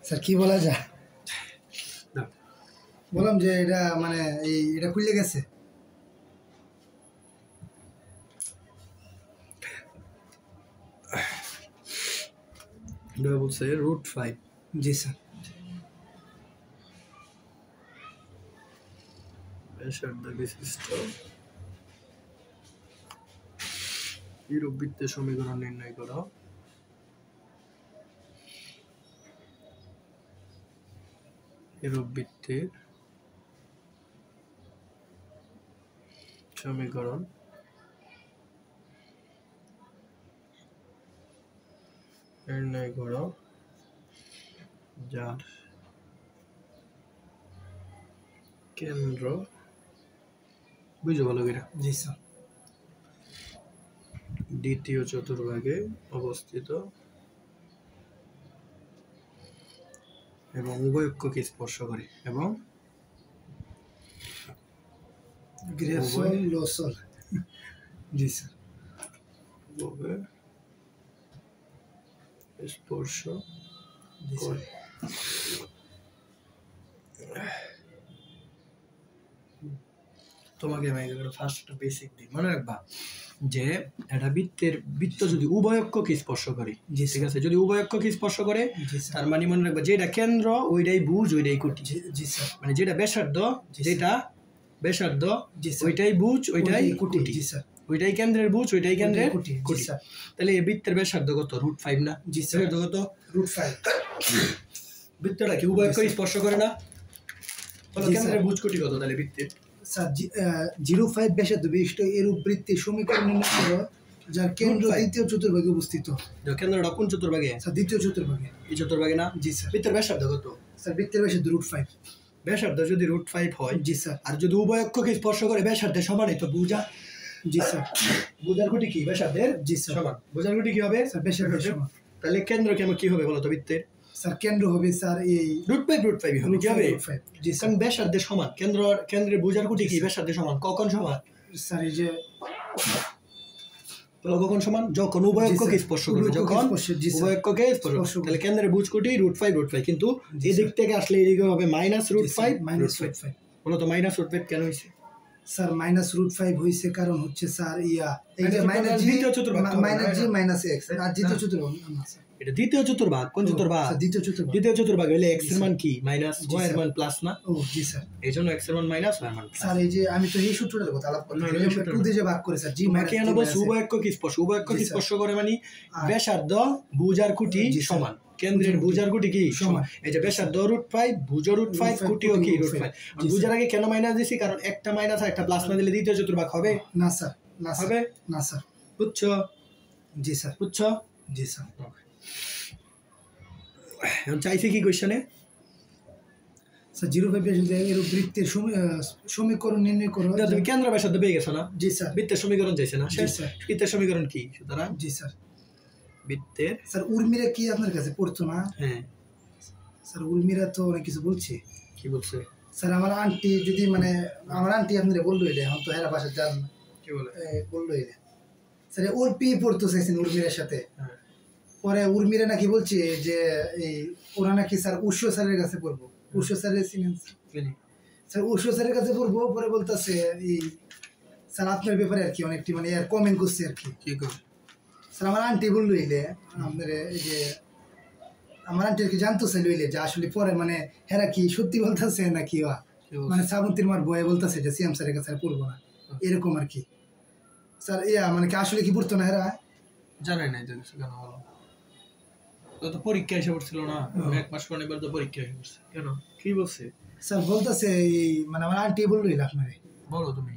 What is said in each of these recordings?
Sir কি বলা যায়? না বললাম যে এটা মানে এটা খুলে গেছে। এটা বলছে √5। জি স্যার। ব্যাসার্ধ বিশিষ্ট এইরূপ বৃত্তের সমীকরণ নির্ণয় করো। এইরূপ বৃত্তের সমীকরণ নির্ণয় করো যার কেন্দ্র বুঝো ভালো করে জি স্যার। দ্বিতীয় চতুর্ভাগে অবস্থিত এবং উভয় অক্ষকে স্পর্শ করে এবং গ্রেফসল লোসল। জি স্যার। উভয় স্পর্শ জি স্যার। করে। তোমাকে আমি ফার্স্ট বেসিক দিই, মনে রাখবা যে এটা বৃত্ত যদি উভয় অক্ষকে স্পর্শ করে, ঠিক আছে, যদি উভয় অক্ষকে স্পর্শ করে তার মানে মনে রাখবা যেটা কেন্দ্র ওইটাই ভুজ ওইটাই কুটি। জি স্যার। মানে যেটা ব্যাসার্ধ ওইটাই ভুজ ওইটাই কুটি। জি স্যার। ওইটাই কেন্দ্রের ভুজ ওইটাই কেন্দ্রের কুটি। স্যার। তাহলে এই বৃত্তের ব্যাসার্ধ কত? √5 না? জি স্যার। কত? √5। বৃত্তটা কি উভয় অক্ষকে স্পর্শ করে না? বলো কেন্দ্রের ভুজ কুটি কত তাহলে বৃত্তের? স্যার 0.5 ব্যাসার্ধ বিশিষ্ট এরূপ বৃত্তের সমীকরণ নির্ণয় করো যার কেন্দ্র দ্বিতীয় চতুর্ভাগে অবস্থিত। কেন্দ্রটা কোন চতুর্ভাগে? স্যার দ্বিতীয় চতুর্ভাগে। এই চতুর্ভাগে না? জি স্যার। বৃত্তের ব্যাসার্ধ কত? স্যার বৃত্তের ব্যাসার্ধ √5। ব্যাসার্ধ যদি √5 হয়, জি স্যার, আর যদি উভয় অক্ষকে স্পর্শ করে ব্যাসার্ধের সমানই তো বুঝা। জি স্যার। বুঝার কোটি কি ব্যাসার্ধের? জি স্যার। সমান। বুঝার কোটি কি হবে? স্যার ব্যাসার্ধের সমান। তাহলে কেন্দ্র কেমন কি হবে বলো তো বৃত্তের? স্যার কেন্দ্র হবে স্যার এই √5 হবে। কি হবে? জি স্যার। কারণ ব্যাসার্ধের সমান, কেন্দ্রের বুঝার কোটি কি ব্যাসার্ধের সমান। কখন সমান? স্যার এই যে কখন সমান? যখন উভয় অক্ষকে স্পর্শ করবে। যখন উভয় অক্ষকে স্পর্শ, তাহলে কেন্দ্রের বুঝ কোটি √5 কিন্তু এদিক থেকে আসলে এদিকে হবে -√5 বলো তো -√5 কেন হইছে? স্যার -√5 হইছে কারণ হচ্ছে স্যার এই যে দ্বিতীয় চতুর্ভাগ -x আর দ্বিতীয় চতুর্ভাগ না স্যার, এটা দ্বিতীয় চতুর্ভাগ। কোন চতুর্ভাগ? দ্বিতীয় চতুর্ভাগ। দ্বিতীয় চতুর্ভাগ হলে x এর মান কি? মাইনাস, y এর মান প্লাস না? ও জি স্যার। এইজন্য x এর মান মাইনাস, y এর মান প্লাস। স্যার এই যে আমি তো এই সূত্রটার কথা আলাপ করতে যে ভাগ করে স্যার জি মাইনাস উভয় অক্ষকে স্পর্শ, উভয় অক্ষকে স্পর্শ করে মানে ব্যাসার্ধ ভুজ আর কুটি সমান। কেন্দ্রের ভুজ আর কুটি কি সমান? এই যে ব্যাসার্ধ √5, ভুজ √5, কুটিও কি √5। ভুজের আগে কেন মাইনাস দিছি? কারণ একটা মাইনাস আর একটা প্লাস না দিলে দ্বিতীয় চতুর্ভাগ হবে না স্যার। না হবে না স্যার। বুঝছো? জি স্যার। বুঝছো? জি স্যার। এখন চাইছে কি কোশ্চেনে? স্যার 0.5 ব্যাসার্ধ এর বৃত্তের সমীকরণ নির্ণয় করো। তুমি কেন্দ্র ব্যাসার্ধ পেয়ে গেছো না? জি স্যার। বৃত্তের সমীকরণ চাইছে না? জি স্যার। বৃত্তের সমীকরণ কি? সুতরাং জি স্যার। বৃত্তের স্যার উর্মিরা কি আপনার কাছে পড়তো না? হ্যাঁ স্যার উর্মিরা তো অনেক কিছু বলছে। কি বলছে? স্যার আমার আন্টি যদি মানে আমার আন্টি আপনারা বললো এটা এখন তো হেরা বাসা যান কি বলে বললো এটা স্যার ওর পি পড়তো চাইছেন উর্মিরার সাথে। পরে উর্মিরা নাকি বলছে যে এই ওরা নাকি স্যার উৎস স্যারের কাছে পড়বো। উৎস স্যারের চিনেন স্যার? উৎস স্যারের কাছে পড়বো। পরে বলতেছে এই স্যার আপনার ব্যাপারে আর কি অনেকটি মানে আর কমেন্ট করছে আর কি। কি কর স্যার আমার আন্টি বললো এলে আপনার এই যে আমার আন্টি আর কি জানতো চাইল হইলে যে আসলে পরে মানে হেরা কি সত্যি বলতেছে নাকি মানে শ্রাবন্তীর মার বয়ে বলতেছে যে সিএম স্যারের কাছে পড়বো না এরকম আর কি। স্যার মানে কি আসলে কি পড়তো না হেরা? জানাই নাই তো কিছু। কেন বলো তো পরীক্ষা এসে পড়ছিল না? এক মাস পরে এবার তো পরীক্ষা এসে পড়ছে। কেন কি বলছে? স্যার বলতেছে এই মানে আমার আন্টি বললো এলে আপনারে। বলো তুমি।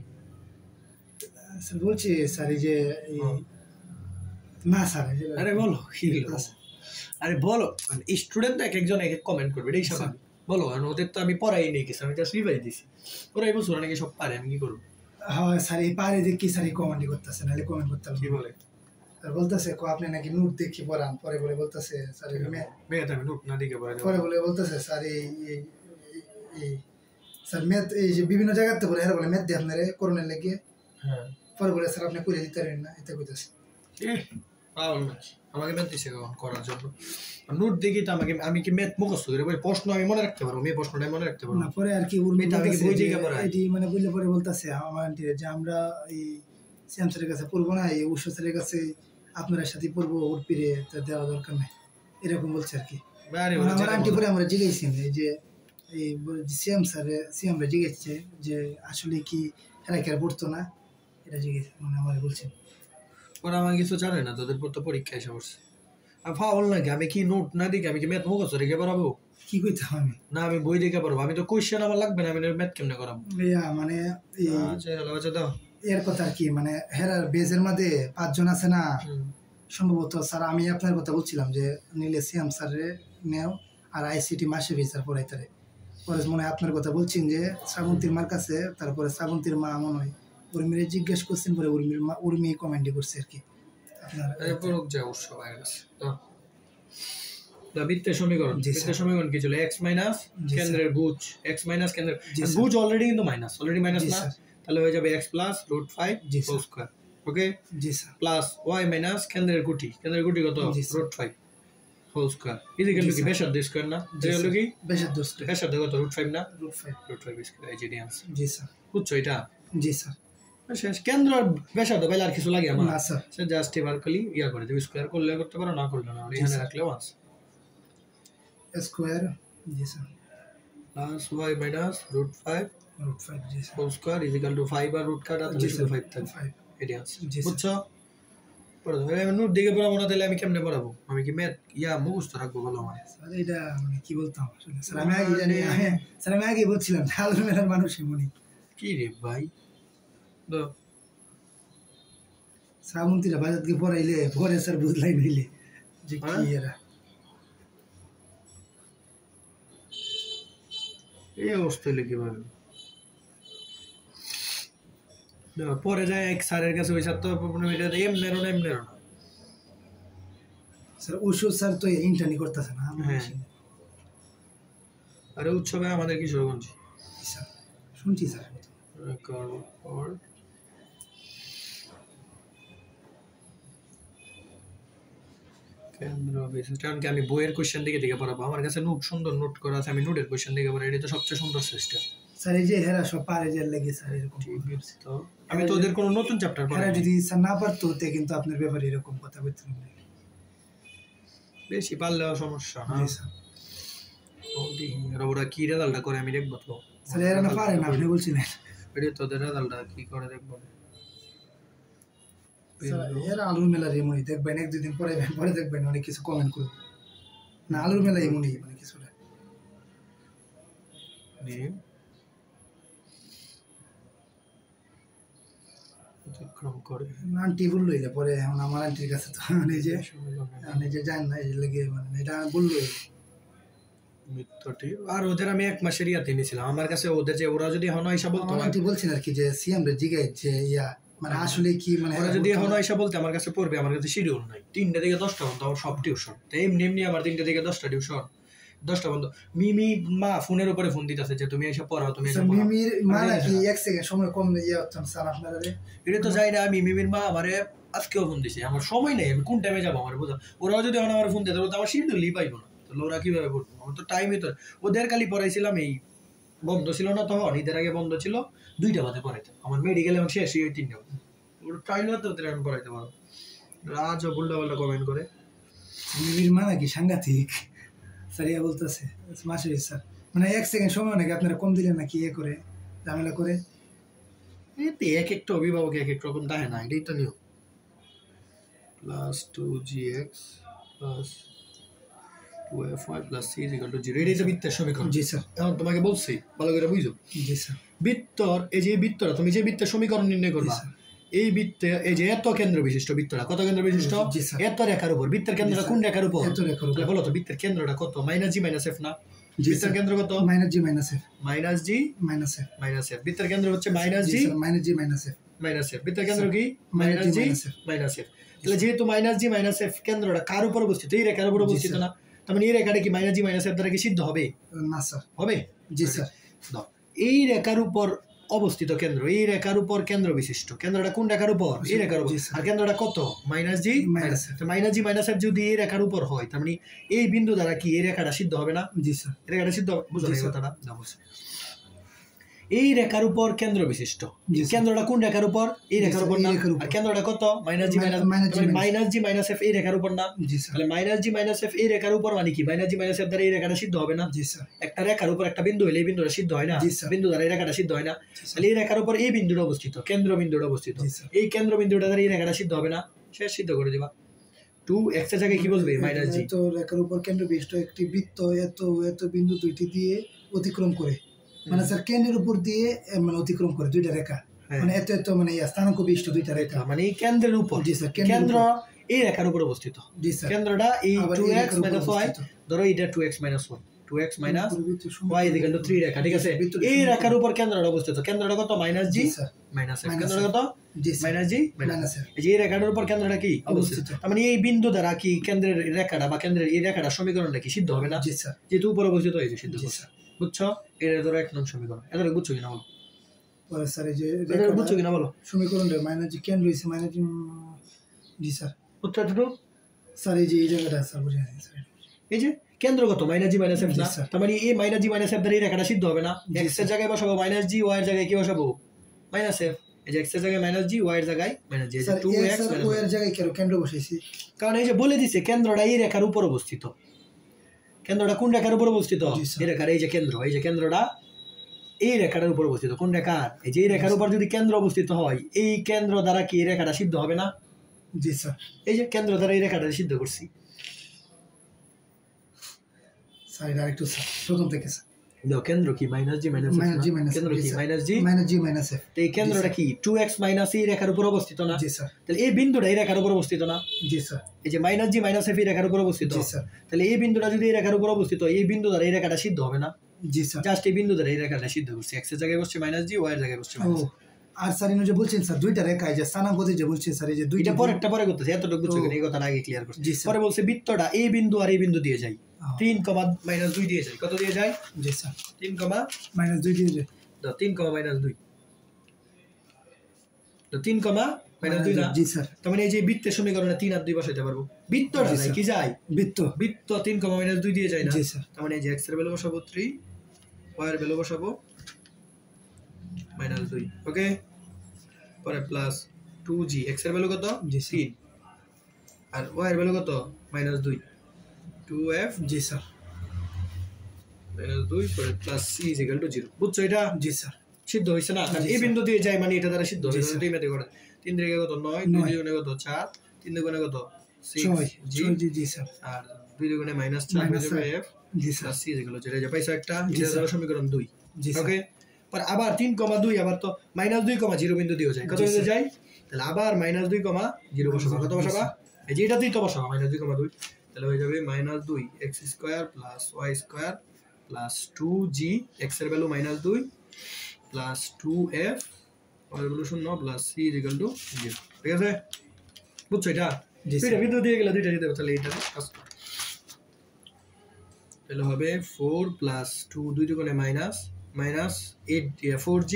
স্যার বলছি স্যার এই যে না স্যার আরে বলো কি আরে বলো। মানে স্টুডেন্ট এক একজন এক এক কমেন্ট করবে, এটাই স্বাভাবিক। বলো। আর ওদের তো আমি পড়াই নিয়ে গেছি, আমি জাস্ট রিভাইজ দিছি। ওরা এই বছর নাকি সব পারে, আমি কি করবো? হ্যাঁ স্যার এই পারে দেখি স্যার এই কমেন্টই করতেছে নাহলে কমেন্ট করতাম। কি বলে? স্যার বলতেছে আপনি নাকি নোট দেখি পড়ান। পরে বলে বলতেছে স্যার মেয়েটা আমি নোট না দেখে পরে বলে বলতেছে স্যার এই স্যার ম্যাথ এই যে বিভিন্ন জায়গাতে বলে এরা বলে ম্যাথ দিয়ে আপনারা করোনার লেগে। হ্যাঁ। পরে বলে স্যার আপনি করে দিতে পারেন না এটা কইতেছে। পাগল নাকি? আমাকে ম্যাথ দিছে করার জন্য নোট দেখি তো আমাকে আমি কি ম্যাথ মুখস্থ করে বলি প্রশ্ন আমি মনে রাখতে পারবো আমি প্রশ্নটা মনে রাখতে পারবো না পরে আর কি এটা আমি বই থেকে পড়া এটি মানে বললে পরে বলতাছে আমার আন্টি যে আমরা এই শ্যাম স্যারের কাছে পড়বো না এই উৎস স্যারের কাছে আপনার সাথে পড়বো ওর পিড়ে তা দেওয়া দরকার নাই এরকম বলছে আর কি আমার আন্টি পরে আমরা জিজ্ঞেসি এই যে এই শ্যাম রে জিজ্ঞেসছে যে আসলে কি এরা কি আর পড়তো না এটা জিজ্ঞেস মানে আমার বলছেন ওরা আমার কিছু জানে না তোদের তো পরীক্ষা এসে পড়ছে আর ফাউল নাকি আমি কি নোট না দেখি আমি কি ম্যাথ মুখস্থ রেখে পড়াবো কি কইতাম আমি না আমি বই দেখে পড়বো আমি তো কোয়েশ্চেন আমার লাগবে না আমি ম্যাথ কেমনে করাবো মানে আচ্ছা দাও এর কথা আর কি মানে হেরার বেজের মধ্যে 5 জন আছে না সম্ভবত স্যার আমি আপনার কথা বলছিলাম যে নিলে সিএম স্যারে নেও আর আইসিটি মাসে স্যার পড়াইতারে পরে মনে হয় আপনার কথা বলছেন যে শ্রাবন্তীর মার কাছে তারপরে শ্রাবন্তীর মা মনে হয় উর্মিরে জিজ্ঞেস করছেন পরে উর্মি কমেন্ট করছে আর কি বৃত্তের সমীকরণ কি ছিল x মাইনাস কেন্দ্রের ভুজ x মাইনাস কেন্দ্রের ভুজ অলরেডি কিন্তু মাইনাস না তাহলে হয়ে যাবে x plus √ 5 whole square okay জি স্যার প্লাস y মাইনাস কেন্দ্রের গুটি কত √ 5 হোল স্কয়ার ইকুয়াল টু কি ব্যাসার্ধ স্কয়ার না তাহলে কি ব্যাসার্ধ কত √ 5 না √ 5 স্কয়ার এই যে আনসার জি স্যার বুঝছো এটা জি স্যার শেষ কেন্দ্র ব্যাসার্ধ বাইরে আর কিছু লাগে আমার না স্যার সে জাস্ট এবার খালি ইয়া করে দেব স্কয়ার করলে করতে পারো না করলে না এখানে রাখলেও আছে স্কয়ার জি স্যার প্লাস y মাইনাস √ 5 জি sir whole square equal to 5 আর √ কাটা তাহলে শুধু 5 থাকবে এটা আছে বুঝছো পড়ো আমি নোট দেখে পড়াবো না তাহলে আমি কেমনে পড়াবো আমি কি ম্যাথ মুখস্থ রাখবো বলো আমার স্যার এটা মানে কি বলতাম আসলে স্যার আমি আগে জানি স্যার আমি আগে বলছিলাম ঢাল মেলার মানুষই মনি কি রে ভাই শ্রাবন্তীরা বাজারকে পড়াইলে পরে স্যার বুঝলাই নিলে যে কি এরা এই অবস্থা হইলে কিভাবে পরে যায় এক স্যারের কাছে ওই স্যার তো এমনি না স্যার ওষুধ স্যার তো ইন্টার্নি করতেছে না হ্যাঁ আরে উৎসবে আমাদের কিশোরগঞ্জ স্যার শুনছি স্যার কেন্দ্র বিশেষ কারণ কি আমি বইয়ের কোশ্চেন দিকে পড়াবো আমার কাছে নোট সুন্দর নোট করা আছে আমি নোটের কোশ্চেন দিকে পড়াই এটা তো সবচেয়ে সুন্দর সিস্টেম স্যার এই যে হেরা সব পারে যে লেগে স্যার এরকম তো আমি তো ওদের কোনো নতুন চ্যাপ্টার পড়াই যদি স্যার না পারতো তে কিন্তু আপনার ব্যাপারে এরকম কথা বলতে হবে বেশি পারলেও সমস্যা না স্যার ওরা কি রেজাল্টটা করে আমি দেখবো তো স্যার এরা না পারে না আপনি বলছিলেন এটা তোদের রেজাল্টটা কি করে দেখবো এরা আলুর মেলার এমনই দেখবেন 1-2 দিন পরে দেখবেন অনেক কিছু কমেন্ট করবে না আলুর মেলা এমনই মানে কিছুটা আন্টি বললো পরে এখন আমার আন্টির কাছে তো নিজে জান না এই লেগে মানে এটা বললো মিথ্যাটি আর ওদের আমি 1 মাসের ইয়াতে নিয়েছিলাম আমার কাছে ওদের যে ওরা যদি এখন এসে বলতো আন্টি বলছেন আর কি যে সিএম রে জিগাই যে মানে আসলে কি মানে ওরা যদি এখন এসে বলতে আমার কাছে পড়বে আমার কাছে শিডিউল নাই 3টা থেকে 10টা পর্যন্ত আমার সব টিউশন তো এমনি আমার 3টা থেকে 10টা টিউশন 10টা পর্যন্ত মিমি মা ফোনের উপরে ফোন দিতেছে যে তুমি এসে পড়াও তুমি এসে মিমির মা নাকি 1 সেকেন্ড সময় কম হচ্ছেন স্যার আপনারা এটা তো যাই না আমি মিমির মা আমারে আজকেও ফোন দিছে আমার সময় নেই আমি কোন টাইমে যাবো আমার বোঝা ওরাও যদি এখন আমার ফোন দিতে তো আমার শিডিউলই পাইবো না তাহলে ওরা কিভাবে পড়বো আমার তো টাইমই তো ওদের খালি পড়াইছিলাম এই বন্ধ ছিল না তখন ঈদের আগে বন্ধ ছিল 2টা বাজে পড়াইতে আমার মেডিকেল এখন শেষ হয়ে 3টা বাজে ওরা চাইলে তো ওদের এখন পড়াইতে পারো রাজ উল্টা পাল্টা কমেন্ট করে মিমির মা নাকি সাংঘাতিক স্যার বলতেছে মাসে স্যার মানে 1 সেকেন্ড সময় নাকি আপনারা কম দিলেন নাকি করে ঝামেলা করে এতে এক একটা অভিভাবক এক এক রকম দেখে না এটাই তো নিয়ম plus 2gx plus 2fy plus c = 0 এটাই তো বৃত্তের সমীকরণ জি স্যার এখন তোমাকে বলছি ভালো করে বুঝো জি স্যার বৃত্তর এই যে বৃত্তটা তুমি যে বৃত্তের সমীকরণ নির্ণয় করবা এই বৃত্তে এই যে এত কেন্দ্র বিশিষ্ট বৃত্তটা কত কেন্দ্র বিশিষ্ট এত রেখার উপর বৃত্তের কেন্দ্রটা কোন রেখার উপর এত রেখার উপর বলো তো বৃত্তের কেন্দ্রটা কত -g - f না বৃত্তের কেন্দ্র কত -g - f -g - f বৃত্তের কেন্দ্র হচ্ছে -g - f বৃত্তের কেন্দ্র কি -g - f তাহলে যেহেতু -g - f কেন্দ্রটা কার উপর অবস্থিত এই রেখার উপর অবস্থিত না তার মানে এই রেখাটা কি -g - f দ্বারা কি সিদ্ধ হবে না স্যার হবে জি স্যার এই রেখার উপর অবস্থিত কেন্দ্র, এই রেখার উপর কেন্দ্র বিশিষ্ট। কেন্দ্রটা কোন রেখার উপর? এই রেখার উপর। আর কেন্দ্রটা কত? মাইনাস জি মাইনাস এফ যদি এই রেখার উপর হয়, তার মানে এই বিন্দু দ্বারা কি এই রেখাটা সিদ্ধ হবে না? জি স্যার। এই রেখাটা সিদ্ধ, বুঝো না এই কথাটা? এই রেখার উপর কেন্দ্র বিশিষ্ট। কেন্দ্রটা কোন রেখার উপর? এই রেখার উপর না? আর কেন্দ্রটা কত? মাইনাস জি মাইনাস এফ এই রেখার উপর না? তাহলে মাইনাস জি মাইনাস এফ এই রেখার উপর মানে কি? মাইনাস জি মাইনাস এফ দ্বারা এই রেখাটা সিদ্ধ হবে না? একটা রেখার উপর একটা বিন্দু হলে এই বিন্দুটা সিদ্ধ হয় না? বিন্দু দ্বারা এই রেখাটা সিদ্ধ হয় না? তাহলে এই রেখার উপর এই বিন্দুটা অবস্থিত, কেন্দ্র বিন্দুটা অবস্থিত। এই কেন্দ্র বিন্দুটা দ্বারা এই রেখাটা সিদ্ধ হবে না? সে সিদ্ধ করে দিবা। 2x এর জায়গায় কি বলবে? মাইনাস জি। তো রেখার উপর কেন্দ্র বিশিষ্ট একটি বৃত্ত এত বিন্দু দুইটি দিয়ে অতিক্রম করে, মানে স্যার কেন্দ্রের উপর দিয়ে মানে অতিক্রম করে দুইটা রেখা, মানে এত মানে স্থানাঙ্ক বিশিষ্ট দুইটা রেখা, মানে কেন্দ্রের উপর। জি স্যার। কেন্দ্র এই রেখার উপর অবস্থিত। জি স্যার। কেন্দ্রটা এই 2x - y, ধরো এটা 2x - 1, 2x - y = 3 রেখা, ঠিক আছে? এই রেখার উপর কেন্দ্রটা অবস্থিত। কেন্দ্রটা কত? মাইনাস জি মাইনাস এফ। কেন্দ্রটা কত? মাইনাস জি মাইনাস এফ। এই যে রেখাটার উপর কেন্দ্রটা কি অবস্থিত? তার মানে এই বিন্দু দ্বারা কি কেন্দ্রের রেখাটা বা কেন্দ্রের এই রেখাটা সমীকরণটা কি সিদ্ধ হবে না? জি স্যার। যেহেতু উপর অবস্থিত হয়েছে সিদ্ধ। জি স্যার। বুঝছো? এটা ধরো 1 নং সমীকরণ। এটা বুঝছো কিনা বলো? পরে স্যার এই যে এটা বুঝছো কিনা বলো? সমীকরণটা মাইনাস জি কেন রইছে মাইনাস জি। জি স্যার। উত্তরটা স্যার এই যে এই জায়গাটা স্যার বুঝে গেছি স্যার। এই যে কেন্দ্র কত? মাইনাস জি মাইনাস এফ না? তার মানে এই মাইনাস জি মাইনাস এফ দ্বারা এই রেখাটা সিদ্ধ হবে না? x এর জায়গায় বসাবো মাইনাস জি, y এর জায়গায় কি বসাবো? Minus F. এই যে x এর জায়গায় মাইনাস জি, y এর জায়গায় মাইনাস জি। এই যে 2x y এর জায়গায় কেন্দ্র বসাইছি, কারণ এই যে বলে দিছে কেন্দ্রটা এই রেখার উপর অবস্থিত। কেন্দ্রটা কোন রেখার উপর অবস্থিত? এই রেখার। এই যে কেন্দ্র, এই যে কেন্দ্রটা এই রেখাটার উপর অবস্থিত। কোন রেখার? এই যে এই রেখার উপর যদি কেন্দ্র অবস্থিত হয়, এই কেন্দ্র দ্বারা কি এই রেখাটা সিদ্ধ হবে না? জি স্যার। এই যে কেন্দ্র দ্বারা এই রেখাটা সিদ্ধ করছি। স্যার আরেকটু স্যার প্রথম থেকে স্যার। কেন্দ্র কি? মাইনাস জি মাইনাস এফ। কেন্দ্র কি? মাইনাস জি মাইনাস এফ। এই কেন্দ্রটা কি? 2x - এই রেখার উপর অবস্থিত না? জি স্যার। তাহলে এই বিন্দুটা এই রেখার উপর অবস্থিত না? জি স্যার। এই যে মাইনাস জি মাইনাস এফ এই রেখার উপর অবস্থিত। জি স্যার। তাহলে এই বিন্দুটা যদি এই রেখার উপর অবস্থিত, এই বিন্দু দ্বারা এই রেখাটা সিদ্ধ হবে না? জি স্যার। জাস্ট এই বিন্দু দ্বারা এই রেখাটা সিদ্ধ করছি। x এর জায়গায় বসছে মাইনাস জি, y এর জায়গায় বসছে মাইনাস। আর স্যার ইনো যে বলছেন স্যার দুইটা রেখা এই যে স্থানাঙ্ক যে বলছেন স্যার এই যে দুইটা পরে করতেছে, এতটুকু বুঝছো কিনা এই কথাটা আগে ক্লিয়ার করছি। পরে বলছে বৃত্তটা এই বিন্দু আর এই বিন্দু দিয়ে যায় 3, -2 দিয়ে যায়। কত দিয়ে যায়? জি স্যার 3, -2 দিয়ে যায়। 3, -2 তো 3, -2 না? জি স্যার। তার মানে এই যে বৃত্তের সমীকরণে 3 আর 2 বসাইতে পারবো। বৃত্তটা যায় কি যায়? বৃত্ত 3, -2 দিয়ে যায় না? জি স্যার। তার মানে এই যে x এর ভ্যালু বসাবো 3, y এর ভ্যালু বসাবো -2। ওকে, পরে প্লাস 2g। x এর ভ্যালু কত? 3 আর y এর ভ্যালু কত? -2। 2f। জি স্যার। -2 পরে প্লাস c = 0। বুঝছো এটা? জি স্যার। সিদ্ধ হইছে না? কারণ এই বিন্দু দিয়ে যায় মানে এটা দ্বারা সিদ্ধ হবে। দুই মেতে করে 3 3 কত? 9, 2 2 কত? 4, 3 2 কত? 6 জি জি স্যার। আর 2 2 -4 f। জি স্যার। c = 0। এটা পাইছো একটা, এটা হলো সমীকরণ 2। ওকে, পর আবার 3, 2 আবার তো -2, 0 বিন্দু দিয়ে যায়। কত বিন্দু যায়? তাহলে আবার -2, 0 বসাবা। কত বসাবা? এই যে এটাতেই তো বসাবা -2, 2। তাহলে হয়ে যাবে -2 x² + y² + 2g। x এর ভ্যালু -2 প্লাস 2f y এর ভ্যালু 0 প্লাস c = 0। ঠিক আছে? বুঝছো এটা? দুইটা বিন্দু দিয়ে গেলে দুইটা দিতে হবে। তাহলে এটা তাহলে হবে 4 প্লাস 2 2 দুগুণে -8 4g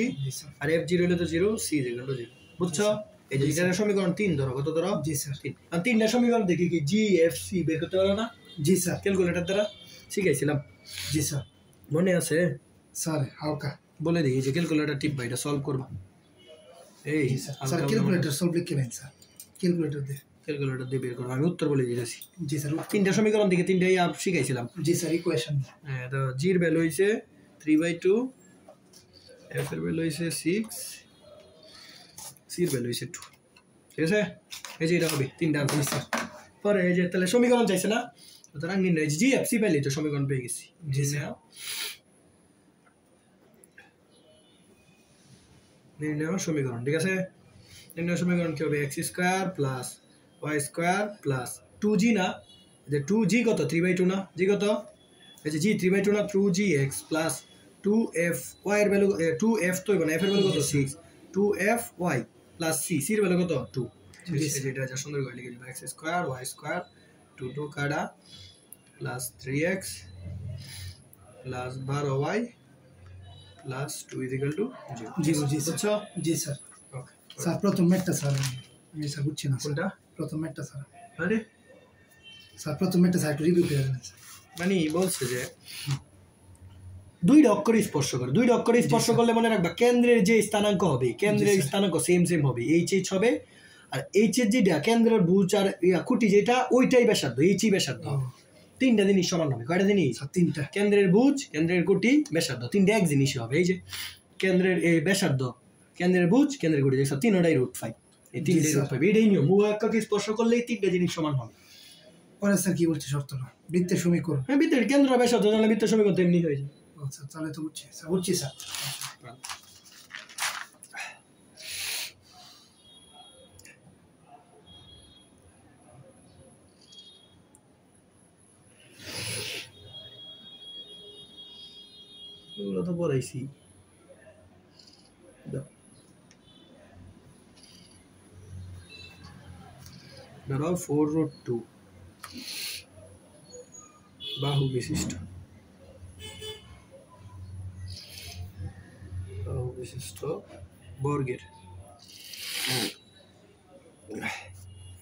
আর f0 হলে তো 0, c = 0। বুঝছো? এই যে এটার সমীকরণ 3 ধরো। কত ধরো? জি স্যার। 3 আর 3টা সমীকরণ দেখি কি g f c বের করতে পারো না? জি স্যার। ক্যালকুলেটর দ্বারা শিখাইছিলাম। জি স্যার। মনে আছে? স্যার হালকা বলে দিই যে ক্যালকুলেটর টিপবা, এটা সলভ করবা। এই স্যার ক্যালকুলেটর সলভ লিখে নেন স্যার। ক্যালকুলেটর দিয়ে বের করবো। আমি উত্তর বলে দিয়েছি। জি স্যার। 3টা সমীকরণ থেকে 3টাই শিখাইছিলাম। জি স্যার। ইকুয়েশন হ্যাঁ, তো g এর ভ্যালু হইছে 3/2, f এর ভ্যালু হইছে 6, c এর ভ্যালু হইছে 2। ঠিক আছে? এই যে এটা হবে 3টা আনসার। পরে এই যে তাহলে সমীকরণ চাইছে না, সুতরাং নির্ণয় g f c পেলে তো সমীকরণ পেয়ে গেছি। জি স্যার। নির্ণয় সমীকরণ। ঠিক আছে? নির্ণয় সমীকরণ কি হবে? x² + y² + 2g না? যে 2g কত? 3/2 না? g কত? এই যে g 3/2 না? 2gx প্লাস 2f y এর ভ্যালু 2f তো মানে f এর ভ্যালু কত? 6, 2f y প্লাস c এর ভ্যালু কত? 2। এটা যা সুন্দর করে লিখে দিবা। x² y² 2 2 কাটা plus 3x plus 12y plus 2 equal to 0 জি স্যার জি স্যার ওকে স্যার প্রথম ম্যাথটা স্যার আমি স্যার বুঝছি না কোনটা প্রথম ম্যাথটা স্যার আরে স্যার প্রথম ম্যাথটা স্যার একটু রিভিউ করে দেন স্যার মানে বলছে যে দুইটা অক্ষরে স্পর্শ করে, দুইটা অক্ষরে স্পর্শ করলে মনে রাখবা কেন্দ্রের যে স্থানাঙ্ক হবে, কেন্দ্রের স্থানাঙ্ক সেম সেম হবে, এইচ এইচ হবে। আর এইচ এর যেটা কেন্দ্রের ভুজ আর খুঁটি যেটা ওইটাই ব্যাসার্ধ, এইচই ব্যাসার্ধ। তিনটা জিনিস সমান হবে। কয়টা জিনিস? তিনটা। কেন্দ্রের ভুজ, কেন্দ্রের খুঁটি, ব্যাসার্ধ, তিনটা এক জিনিসই হবে। এই যে কেন্দ্রের এই ব্যাসার্ধ, কেন্দ্রের ভুজ, কেন্দ্রের খুঁটি, দেখছো তিনটাই √5। এই তিনটাই √5, এটাই নিয়ম। উভয় অক্ষকে স্পর্শ করলেই তিনটা জিনিস সমান হবে। পরে স্যার কি বলছে শর্তটা? বৃত্তের সমীকরণ। হ্যাঁ, বৃত্তের কেন্দ্র ব্যাসার্ধ জানলে বৃত্তের সমীকরণ তো এমনি হয়ে যায়। আচ্ছা, তাহলে তো বুঝছি স্যার, বুঝছি স্যার। এগুলো তো পড়াইছি। ধরো 4√2 বাহু বিশিষ্ট বর্গের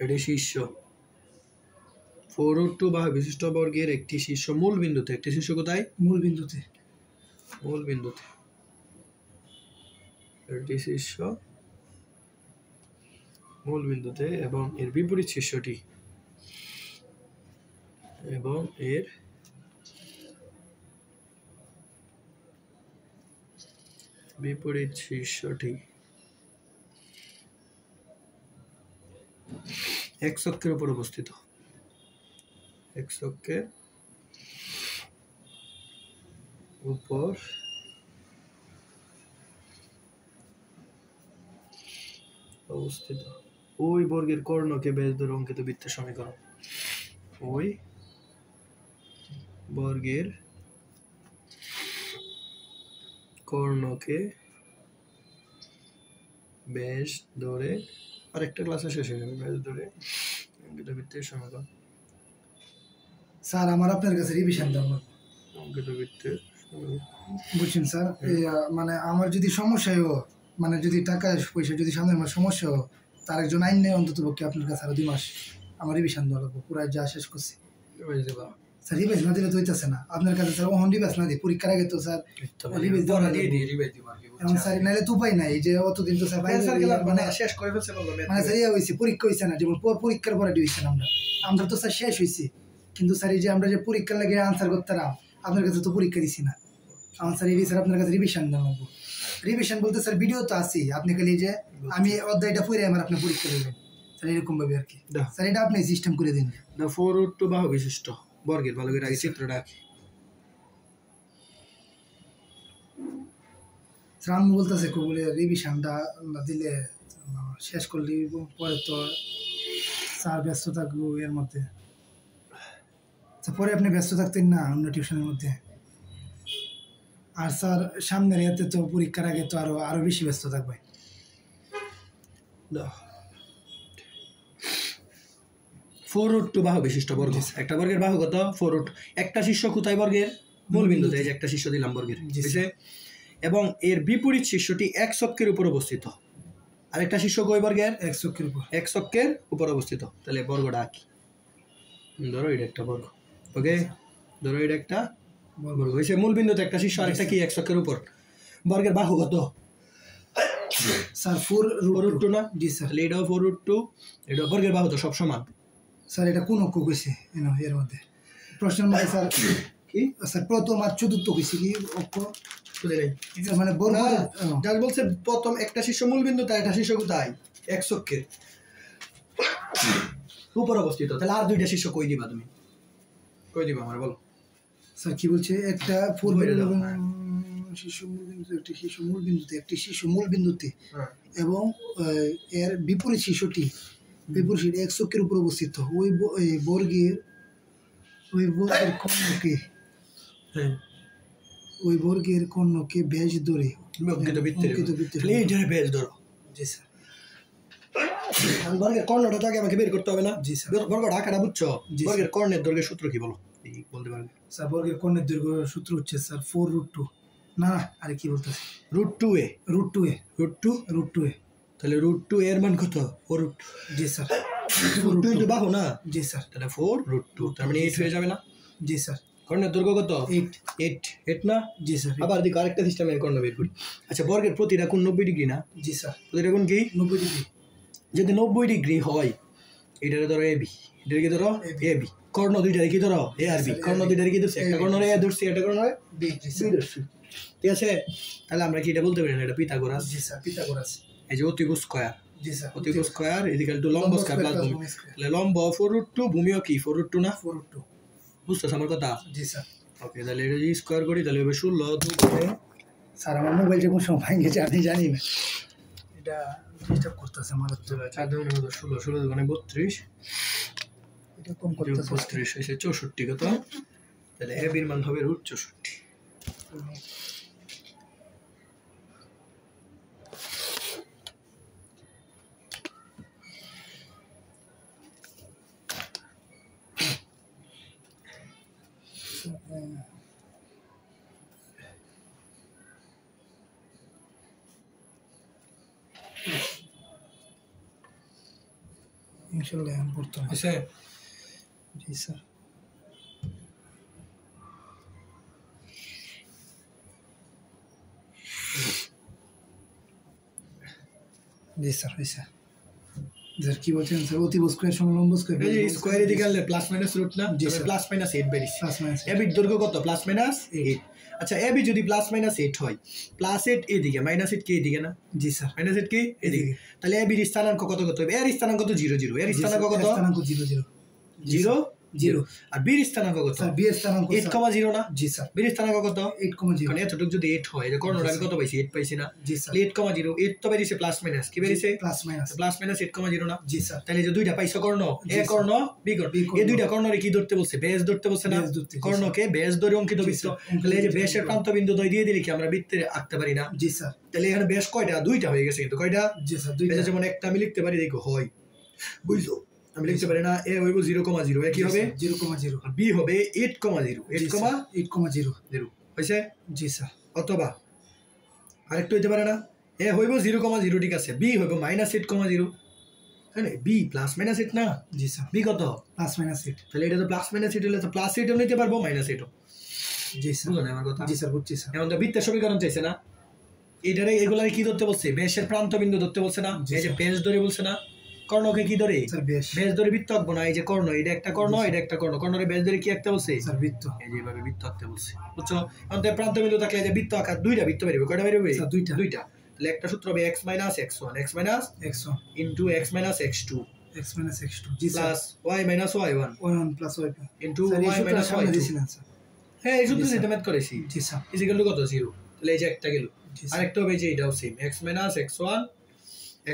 এটি শীর্ষ 4√2 বাহু বিশিষ্ট বর্গের একটি শীর্ষ মূল বিন্দুতে, একটি শীর্ষ কোথায়? মূল বিন্দুতে, মূল বিন্দুতে একটি শীর্ষ মূল বিন্দুতে এবং এর বিপরীত শীর্ষটি এবং এর বিপরীত শীর্ষটি x অক্ষের উপর অবস্থিত, x অক্ষের উপর অবস্থিত। ওই বর্গের কর্ণকে ব্যাস ধরে অঙ্কিত বৃত্তের সমীকরণ। ওই বর্গের কর্ণকে ব্যাস ধরে, আরেকটা ক্লাসে শেষ হয়ে যাবে, ব্যাস ধরে অঙ্কিত বৃত্তের সমীকরণ। স্যার আমার আপনার কাছে রিভিশন দাও। অঙ্কিত বৃত্তের বুঝছেন স্যার, মানে আমার যদি সমস্যা হয়, মানে যদি টাকা পয়সা যদি সামনের মাস সমস্যা হয়, তার একজন আইন নেই অন্তত পক্ষে আপনার কাছে আরো 2 মাস আমার রিভিশন দেওয়া লাগবে। পুরো যা শেষ করছি স্যার, রিভাইজ না দিলে তো হইতেছে না আপনার কাছে স্যার। ওহন রিভাইজ না দিই পরীক্ষার আগে তো স্যার রিভাইজ দেওয়া এখন স্যার, নাহলে তো উপায় নাই যে অতদিন তো স্যার মানে শেষ করে ফেলছে, মানে স্যার ইয়ে হয়েছে, পরীক্ষা হয়েছে না, যেমন পরীক্ষার পরে ডিভিশন আমরা তো স্যার শেষ হয়েছি, কিন্তু স্যার এই যে আমরা যে পরীক্ষার লাগে আনসার করতাম আপনার কাছে তো পরীক্ষা দিছি না। আমার স্যার এই স্যার আপনার কাছে রিভিশন দেওয়া লাগবো। রিভিশন বলতে স্যার ভিডিও তো আছে, আপনি খালি যে আমি অধ্যায়টা পড়ে আমার আপনি পরীক্ষা দেবেন স্যার, এরকম ভাবে আর কি। স্যার এটা আপনি সিস্টেম করে দিন। 4√2 বাহু বিশিষ্ট বর্গের, ভালো করে আগে চিত্রটা আঁকি। স্যার আমি বলতেছে বলে রিভিশনটা না দিলে শেষ করলে পরে তো স্যার ব্যস্ত থাকবো এর মধ্যে। পরে আপনি ব্যস্ত থাকতেন না অন্য টিউশনের মধ্যে। আর স্যার সামনের এতে তো পরীক্ষার আগে তো আরো বেশি ব্যস্ত থাকবে। 4√2 বাহু বিশিষ্ট বর্গ, একটা বর্গের বাহু কত? 4√2। একটা শীর্ষ কোথায়? বর্গের মূল বিন্দুতে। এই যে একটা শীর্ষ দিলাম বর্গের, এবং এর বিপরীত শীর্ষটি x অক্ষের উপর অবস্থিত। আরেকটা শীর্ষ কই বর্গের? x অক্ষের উপর অবস্থিত। তাহলে বর্গটা আঁকি। ধরো এটা একটা বর্গ, ওকে, ধরো এটা একটা বর্গ হয়েছে। মূল বিন্দুতে একটা শীর্ষ, আরেকটা কি? x অক্ষের উপর। বর্গের বাহু কত স্যার? 4√2 না? জি স্যার। তাহলে এটাও 4√2, এটা বর্গের বাহু তো সব সমান। স্যার এটা কোন অক্ষ কইছে এর মধ্যে? প্রশ্নের মধ্যে স্যার কি স্যার প্রথম আর চতুর্থ কইছে কি অক্ষ? মানে বর্গ যার বলছে প্রথম একটা শীর্ষ মূল বিন্দু, তার একটা শীর্ষ কোথায়? x অক্ষের উপর অবস্থিত। তাহলে আর দুইটা শীর্ষ কই দিবা তুমি? কই দিবা আমার বলো স্যার? কি বলছে? একটা শীর্ষ মূল বিন্দুতে, একটি শীর্ষ মূল বিন্দুতে, একটি শীর্ষ মূল বিন্দুতে, এবং এর বিপরীত শীর্ষটি x অক্ষের উপর অবস্থিত। ওই বর্গের কর্ণকে, ওই বর্গের কর্ণকে ব্যাস ধরে অঙ্কিত বৃত্তের ব্যাস ধরো। জি স্যার। বর্গের কর্ণটা তো আগে আমাকে বের করতে হবে না? জি স্যার। বর্গ ঢাকাটা বুঝছো? বর্গের কর্ণের দৈর্ঘ্যের সূত্র কি বলো, বলতে পারবে? স্যার বর্গের কর্ণের দৈর্ঘ্য সূত্র হচ্ছে স্যার 4√2 না আরে কি বলতেছি √2a √2a √2 তাহলে √2 এর মান কত 4 জি স্যার √2 ইনটু বাহু না জি স্যার তাহলে 4 √2 তার মানে 8 হয়ে যাবে না জি স্যার কর্ণের দৈর্ঘ্য কত 8 না জি স্যার আবার দিকে আরেকটা সিস্টেমের কর্ণ বের করি আচ্ছা বর্গের প্রতিটা কোণ 90 ডিগ্রি না জি স্যার প্রতিটা কোণ কি 90 ডিগ্রি যদি 90 ডিগ্রি হয় এটারে ধরো এবি এটারে কি ধরো এবি কর্ণ দুইটারে কি ধরো এ আর বি কর্ণ দুইটারে কি ধরছি একটা কর্ণ এ ধরছি একটা কর্ণ বি ধরছি ঠিক আছে তাহলে আমরা কি এটা বলতে পারি না এটা পিথাগোরাস জি স্যার পিথাগোরাস এই যে অতিভুজ স্কয়ার জি স্যার অতিভুজ স্কয়ার ইকুয়াল টু লম্ব স্কয়ার প্লাস ভূমি তাহলে লম্ব 4√2 ভূমিও কি 4√2 না 4√2 বুঝছো আমার কথা জি স্যার ওকে তাহলে এটা যদি স্কয়ার করি তাহলে হবে 16 2 করে স্যার আমার মোবাইলটা কোন সময় ভাঙে গেছে আমি জানি না এটা ডিস্টার্ব করতেছে আমার তো 4 2 9 16 16 মানে 32 এটা কম করতেছে 32 এসে 64 কত তাহলে এ বির মান হবে √64 ইনশাআল্লাহ আমি করতে হবে আছে জি স্যার জি স্যার হয়েছে স্যার কি বলছেন স্যার অতিভুজ স্কয়ার সমান লম্ব স্কয়ার এই যে স্কয়ার এদিকে আনলে প্লাস মাইনাস রুট না প্লাস মাইনাস 8 বেরিয়েছে প্লাস মাইনাস এবির দৈর্ঘ্য কত প্লাস মাইনাস 8 আচ্ছা এবি যদি প্লাস মাইনাস 8 হয় প্লাস 8 এদিকে মাইনাস 8 কি এদিকে না জি স্যার মাইনাস 8 কি এদিকে তাহলে এবির স্থানাঙ্ক কত কত হবে এর স্থানাঙ্ক তো 0 0 এর স্থানাঙ্ক কত স্থানাঙ্ক 0 0 0 0 আর বির স্থানাঙ্ক কত স্যার বি এর স্থানাঙ্ক 8,0 না জি স্যার বির স্থানাঙ্ক কত 8,0 কারণ এতটুকু যদি 8 হয় যে কর্ণটা আমি কত পাইছি 8 পাইছি না জি স্যার 8,0 8 তো বেরিয়েছে প্লাস মাইনাস কি বেরিয়েছে প্লাস মাইনাস 8,0 না জি স্যার তাহলে যে দুইটা পাইছো কর্ণ এ কর্ণ বি কর্ণ এই দুইটা কর্ণরে কি ধরতে বলছে বেস ধরতে বলছে না কর্ণকে বেস ধরে অঙ্কিত বৃত্ত তাহলে এই যে বেসের প্রান্ত বিন্দু দ্বয় দিয়ে দিলে কি আমরা বৃত্তে আঁকতে পারি না জি স্যার তাহলে এখানে বেশ কয়টা দুইটা হয়ে গেছে কিন্তু কয়টা জি স্যার দুইটা যেমন একটা আমি লিখতে পারি দেখো হয় বুঝছো আমি লিখতে পারি না এ হইব 0,0 এ কি হবে 0,0 আর বি হবে 8,0 8,0 হয়েছে জি স্যার অথবা আরেকটু হইতে পারে না এ হইব 0,0 ঠিক আছে বি হইব -8,0 হ্যাঁ বি প্লাস মাইনাস 8 না জি স্যার বি কত প্লাস মাইনাস 8 তাহলে এটা তো প্লাস মাইনাস 8 হলে তো প্লাস 8 ও নিতে পারবো মাইনাস 8 ও জি স্যার বুঝলেন আমার কথা জি স্যার বুঝছি স্যার এখন তো বৃত্তের সমীকরণ চাইছে না এটারে এগুলারে কি ধরতে বলছে বেশের প্রান্ত বিন্দু ধরতে বলছে না এই যে বেশ ধরে বলছে না কর্ণকে কি ধরে স্যার বেশ বেশ ধরে বৃত্ত আঁকবো না এই যে কর্ণ এটা একটা কর্ণ এটা একটা কর্ণ কর্ণরে বেশ ধরে কি আঁকতে বলছে স্যার বৃত্ত এই যে এইভাবে বৃত্ত আঁকতে বলছে বুঝছো এখন তো প্রান্ত বিন্দু থাকলে এই যে বৃত্ত আঁকার দুইটা বৃত্ত বেরোবে কয়টা বেরোবে স্যার দুইটা দুইটা তাহলে একটা সূত্র হবে x - x1 x - x1 into x - x2 x minus x2 জি sir plus y - y1 y1 plus y2 into sir এই y সূত্রটা - সামনে y2 দিয়েছিলেন স্যার হ্যাঁ এই সূত্র দিয়ে ম্যাথ করেছি জি স্যার ইজিক্যাল টু কত 0 তাহলে এই যে একটা গেল জি স্যার আরেকটা হবে যে এটাও same x - x1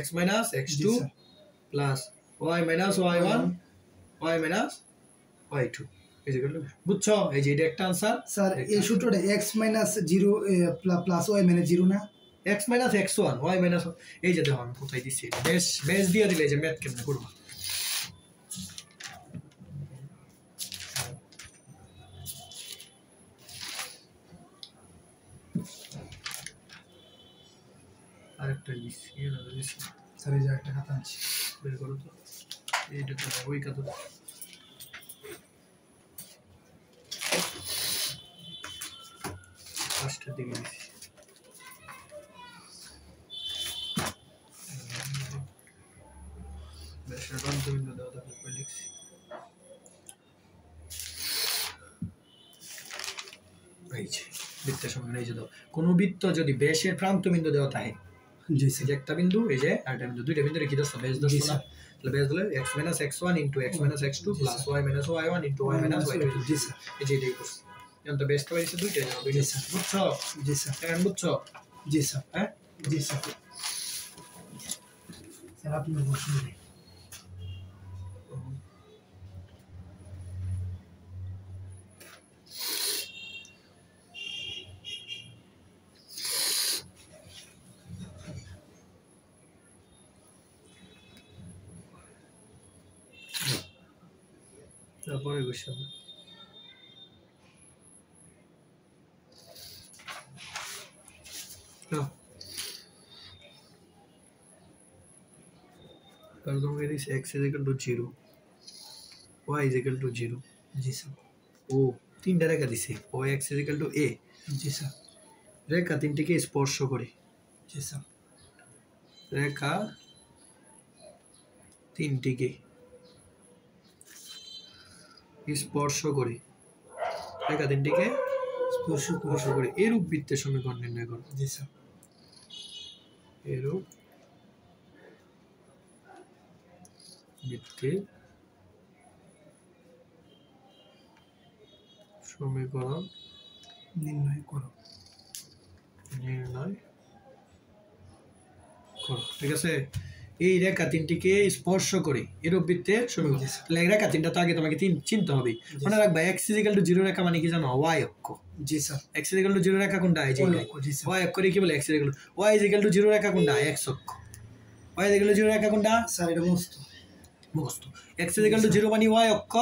x - x2 জি sir plus y - y1 y - y2 is equal to বুঝছো এই যে এটা একটা आंसर স্যার এই সূত্রটা x minus 0 plus y minus 0 না x - x1 y - এই যে দেখো আমি কোথায় দিছি বেস বেস দিয়ে দিলে যে ম্যাথ কেমনে করব আরেকটা দিছি এটা দিছি স্যার এই যে একটা কথা আছে বের করো তো এইটা তো ওই কথা ফার্স্টের দিকে দিছি বেশের প্রান্ত বিন্দু দেওয়া থাকলে কই লিখছি এই যে বৃত্তের সঙ্গে এই যে দাও কোন বৃত্ত যদি বেশের প্রান্ত বিন্দু দেওয়া থাকে জি এই যে একটা বিন্দু এই যে আরেকটা বিন্দু দুইটা বিন্দুরে কি দর্শ বেশ দর্শ না তাহলে বেশ দিলে x - x1 into x - x2 plus y - y1 into y - y2 জি স্যার এই যে এটাই করছি এখন তো বেশ তো হইছে দুইটা যাবে জি স্যার বুঝছো জি স্যার এখন বুঝছো জি স্যার হ্যাঁ জি স্যার স্যার আপনি বসুন তারপরে বসে তোমাকে this x is equal to 0, y is equal to 0। জি স্যার। ও তিনটা রেখা দিছে, ও x is equal to a। জি স্যার। রেখা তিনটিকে স্পর্শ করে। জি স্যার। রেখা তিনটিকে স্পর্শ করে, রেখা তিনটিকে স্পর্শ করে এরূপ বৃত্তের সমীকরণ নির্ণয় করো। জি স্যার। এরূপ বৃত্তের সমীকরণ নির্ণয় করো। ঠিক আছে, এই রেখা তিনটিকে স্পর্শ করে এরূপ বৃত্তের সমীকরণ। তাহলে রেখা তিনটা তো আগে তোমাকে চিনতে হবে। মনে রাখবা x is equal to 0 রেখা মানে কি জানো? y অক্ষ। জি sir. x is equal to 0 রেখা কোনটা? এই যে y অক্ষ কি বলে? x is equal to y is equal to 0 রেখা কোনটা? x অক্ষ। y is equal to 0 রেখা কোনটা? স্যার এটা মুক্ত। x is equal to 0 মানে y অক্ষ,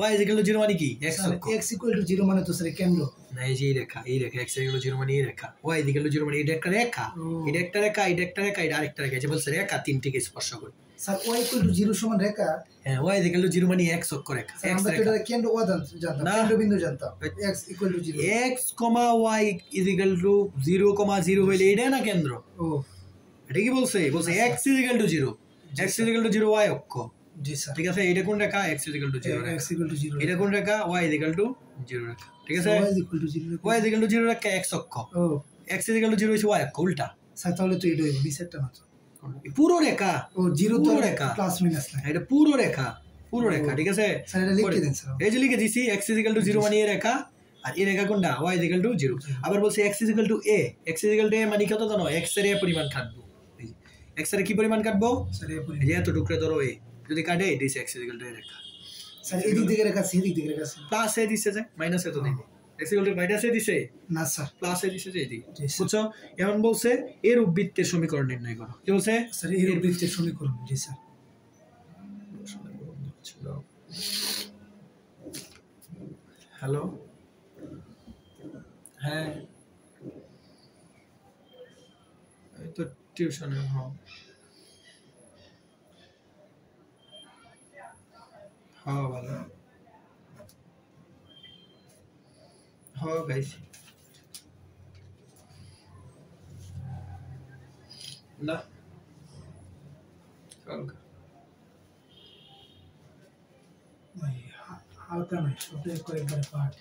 y is equal to 0 মানে কি? x অক্ষ। x equal to 0 মানে তো স্যার কেন্দ্র। না, এই যে এই রেখা x is equal to 0 মানে এই রেখা, y is equal to 0 মানে এটা একটা রেখা, এটা একটা রেখা, এটা একটা রেখা, এটা আরেকটা রেখা। যে বলছে রেখা তিনটিকে স্পর্শ করে। স্যার y equal to 0 সমান রেখা। হ্যাঁ, y is equal to 0 মানে x অক্ষ রেখা। আমরা তো এটা কেন্দ্র জানতাম, কেন্দ্রবিন্দু জানতাম। x equal to 0, x, y is equal to 0, 0 হইলে এটা না কেন্দ্র। ও এটা কি বলছে? বলছে x is equal to 0, x is equal to 0 y অক্ষ। জি স্যার। ঠিক আছে, এটা কোন রেখা? x is equal to 0 Rekha. x equal to 0, এটা কোন রেখা? y is equal to 0 রেখা। ঠিক আছে, y is equal to 0, y is equal to 0 Rekha x অক্ষ। ও x is equal to 0 হইছে y অক্ষ, উল্টা। স্যার তাহলে তো এটা হইব নিচেরটা না তো? পুরো রেখা। ও 0 তো রেখা প্লাস মাইনাস না, এটা পুরো রেখা, পুরো রেখা। ঠিক আছে, স্যার এটা লিখে দেন স্যার। এই যে লিখে দিছি x is equal to 0 মানে এই রেখা, আর এই রেখা কোনটা? y is equal to 0। আবার বলছে x is equal to a, x is equal to a মানে কত জানো? x এর a পরিমাণ কাটবো। x এর কি পরিমাণ কাটবো? স্যার a এই পরিমাণ। যে এত টুকরা ধরো a, যদি কাটে দিছে x is equal to a Rekha. Sir এদিক থেকে রেখা আছে, এদিক থেকে রেখা আছে। প্লাস a দিছে, যে মাইনাস এ তো দিবে। x is equal to minus a দিছে না স্যার, প্লাস a দিছে, যে এদিকে। বুঝছো? এখন বলছে এরূপ বৃত্তের সমীকরণ নির্ণয় করো। কি বলছে? স্যার এরূপ বৃত্তের সমীকরণ। জি স্যার। হ্যালো, হ্যাঁ এই তো টিউশনে। হ্যাঁ ভালো, হ্যাঁ গাইছি না কালকে হালকা নয়, ওটা কয়েকবার পাঠ।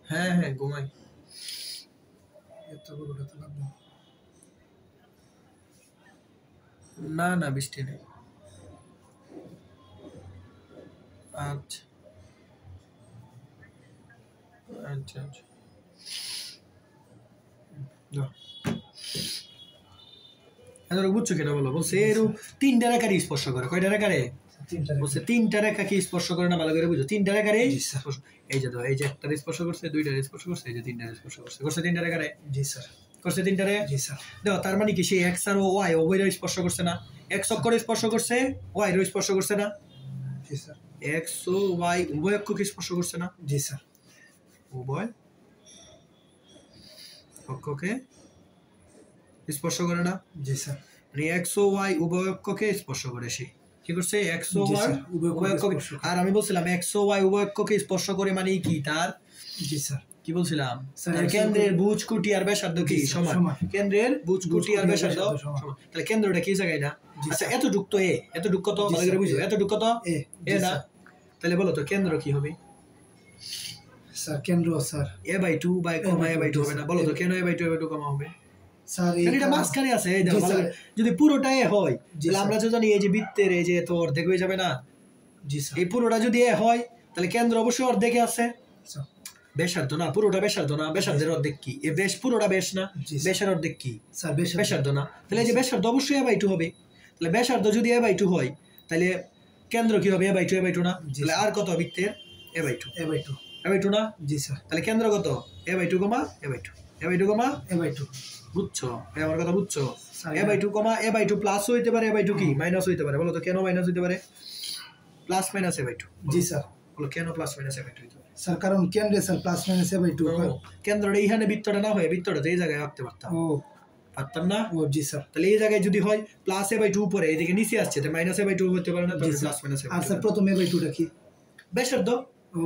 হ্যাঁ হ্যাঁ ঘুমাই। এত বড়টা তো লাগবে না, না বৃষ্টি নেই। আচ্ছা আচ্ছা আচ্ছা, বুঝছো কেটা বলো? বলছে এরূপ তিনটা রেখারই স্পর্শ করে। কয়টা রেখারে? বলছে তিনটা রেখা কি স্পর্শ করে না? ভালো করে বুঝো, তিনটা রেখারে। এই যে এই যে একটা স্পর্শ করছে, দুইটা স্পর্শ করছে, এই যে তিনটা স্পর্শ করছে। করছে তিনটা রেখারে? জি স্যার। করছে তিনটারে? জি স্যার। দেখো তার মানে কি, সেই এক্স আর ওয়াই উভয়ের স্পর্শ করছে না? এক্স অক্ষরে স্পর্শ করছে, ওয়াই এর স্পর্শ করছে না? জি স্যার। এক্স ও ওয়াই উভয় অক্ষকে স্পর্শ করছে না? জি স্যার। উভয় অক্ষকে স্পর্শ করে না? জি স্যার। মানে এক্স ও ওয়াই উভয় অক্ষকে স্পর্শ করে। সে কি করছে? এক্স ও ওয়াই উভয় অক্ষকে। আর আমি বলছিলাম এক্স ও ওয়াই উভয় অক্ষকে স্পর্শ করে মানে কি তার? জি স্যার। কি বলছিলাম? কেন্দ্রের ভুজ কুটি আর ব্যাসার্ধ কি সমান? কেন্দ্রের ভুজ কুটি আর ব্যাসার্ধ সমান। তাহলে কেন্দ্রটা কি জায়গায় না? আচ্ছা এতটুক তো এ, এতটুক কত? ভালো করে বুঝো, এতটুক কত? এ না? তাহলে বলো তো কেন্দ্র কি হবে? স্যার কেন্দ্র sir a/2 by comma a/2 হবে না? বলো তো কেন a/2 a/2 কমা হবে? স্যার এটা মাঝখানে আছে। এই দেখো যদি পুরোটা এ হয় তাহলে আমরা তো জানি এই যে বৃত্তের এই যে তো অর্ধেক হয়ে যাবে না? জি স্যার। এই পুরোটা যদি এ হয় তাহলে কেন্দ্র অবশ্যই অর্ধেকে আছে। ব্যাসার্ধ না, পুরোটা ব্যাসার্ধ না, ব্যাসার্ধের অর্ধেক কি? এ বেশ পুরোটা বেশ না, ব্যাসের অর্ধেক কি? স্যার ব্যাসার্ধ না। তাহলে এই যে ব্যাসার্ধ অবশ্যই a/2 হবে। তাহলে ব্যাসার্ধ যদি a/2 হয় তাহলে কেন্দ্র কি হবে? a/2 না? তাহলে আর কত বৃত্তের? a/2 a/2 না? জি স্যার। তাহলে কেন্দ্র কত? a/2 কমা a/2 a/2 কমা a/2। বুঝছো? আমার কথা বুঝছো? a/2 কমা a/2 প্লাস হইতে পারে, a/2 কি মাইনাস হইতে পারে। বলো তো কেন মাইনাস হইতে পারে? Plus minus a/2। জি স্যার। বলো কেন plus minus A by two? Sir কারণ কেন্দ্রে sir plus minus A by two. কেন্দ্রটা এইখানে বৃত্তটা না হয় বৃত্তটা এই জায়গায় রাখতে পারতাম। পারতাম না? ও জি স্যার। তাহলে এই জায়গায় যদি হয় প্লাস এ বাই টু উপরে এদিকে নিচে আসছে তাহলে মাইনাস এ বাই টু হতে পারে না, তাহলে plus minus A by two. আর স্যার প্রথম এ বাই টুটা কি? ব্যাসার্ধ। ও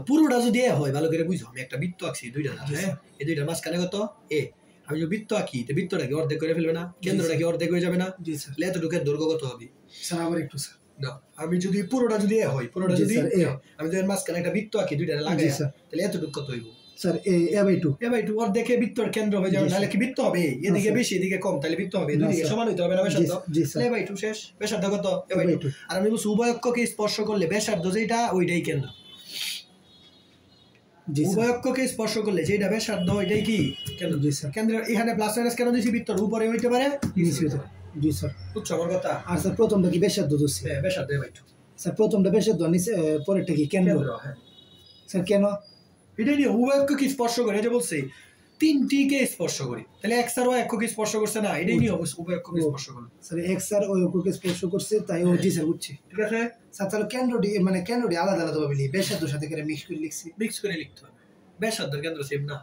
পুরোটা যদি এ হয় ভালো করে বুঝো, আমি একটা বৃত্ত আঁকছি দুইটা, হ্যাঁ এই দুইটার মাঝখানে কত এ, আমি যদি বৃত্ত আঁকি তো বৃত্তটা কি অর্ধেক করে ফেলবে না? কেন্দ্রটা কি অর্ধেক হয়ে যাবে না? জি স্যার। তাহলে এতটুকুর দৈর্ঘ্য কত হবে স্যার? আবার একটু স্যার। আমি যদি পুরোটা যদি এ হয়, পুরোটা যদি আমি যদি মাঝখানে একটা বৃত্ত আঁকি দুইটা লাগাই, তাহলে এতটুকু কত হইব sir? A by two. A by two অর্ধেকে বৃত্তর কেন্দ্র হয়ে যাবে, নাহলে কি বৃত্ত হবে এদিকে বেশি এদিকে কম, তাহলে বৃত্ত হবে দুইদিকে সমান হইতে হবে না ব্যাসার্ধ? এ বাই টু শেষ। ব্যাসার্ধ কত? এ বাই টু। আর আমি বলছি উভয় অক্ষকে স্পর্শ করলে ব্যাসার্ধ যেটা ওইটাই কেন্দ্র। উভয় অক্ষকে স্পর্শ করলে যেটা ব্যাসার্ধ ওইটাই কি কেন্দ্র? জি স্যার। কেন্দ্রের এখানে প্লাস মাইনাস কেন দিছি? বৃত্তর উপরে হইতে পারে নিচে হইতে পারে। জি স্যার। বুঝছো আমার কথা? আর স্যার প্রথমটা কি ব্যাসার্ধ দোষী? হ্যাঁ ব্যাসার্ধ এ বাই টু। স্যার প্রথমটা ব্যাসার্ধ নিচে, পরেরটা কি কেন্দ্র? হ্যাঁ স্যার। কেন? এটাই নিয়ে উভয় অক্ষকে স্পর্শ করে, এটা বলছি তিনটিকে স্পর্শ করি, তাহলে এক্স আর ওয়াই অক্ষকে স্পর্শ করছে না, এটাই নিয়ে উভয় অক্ষকে স্পর্শ করে। স্যার এক্স আর ওয়াই অক্ষকে স্পর্শ করছে তাই ও জি স্যার বুঝছি। ঠিক আছে স্যার। তাহলে কেন্দ্রটি মানে কেন্দ্রটি আলাদা আলাদা ভাবে লিখি, ব্যাসার্ধের সাথে করে মিক্স করে লিখছি। মিক্স করে লিখতে হবে, ব্যাসার্ধের কেন্দ্র সেম না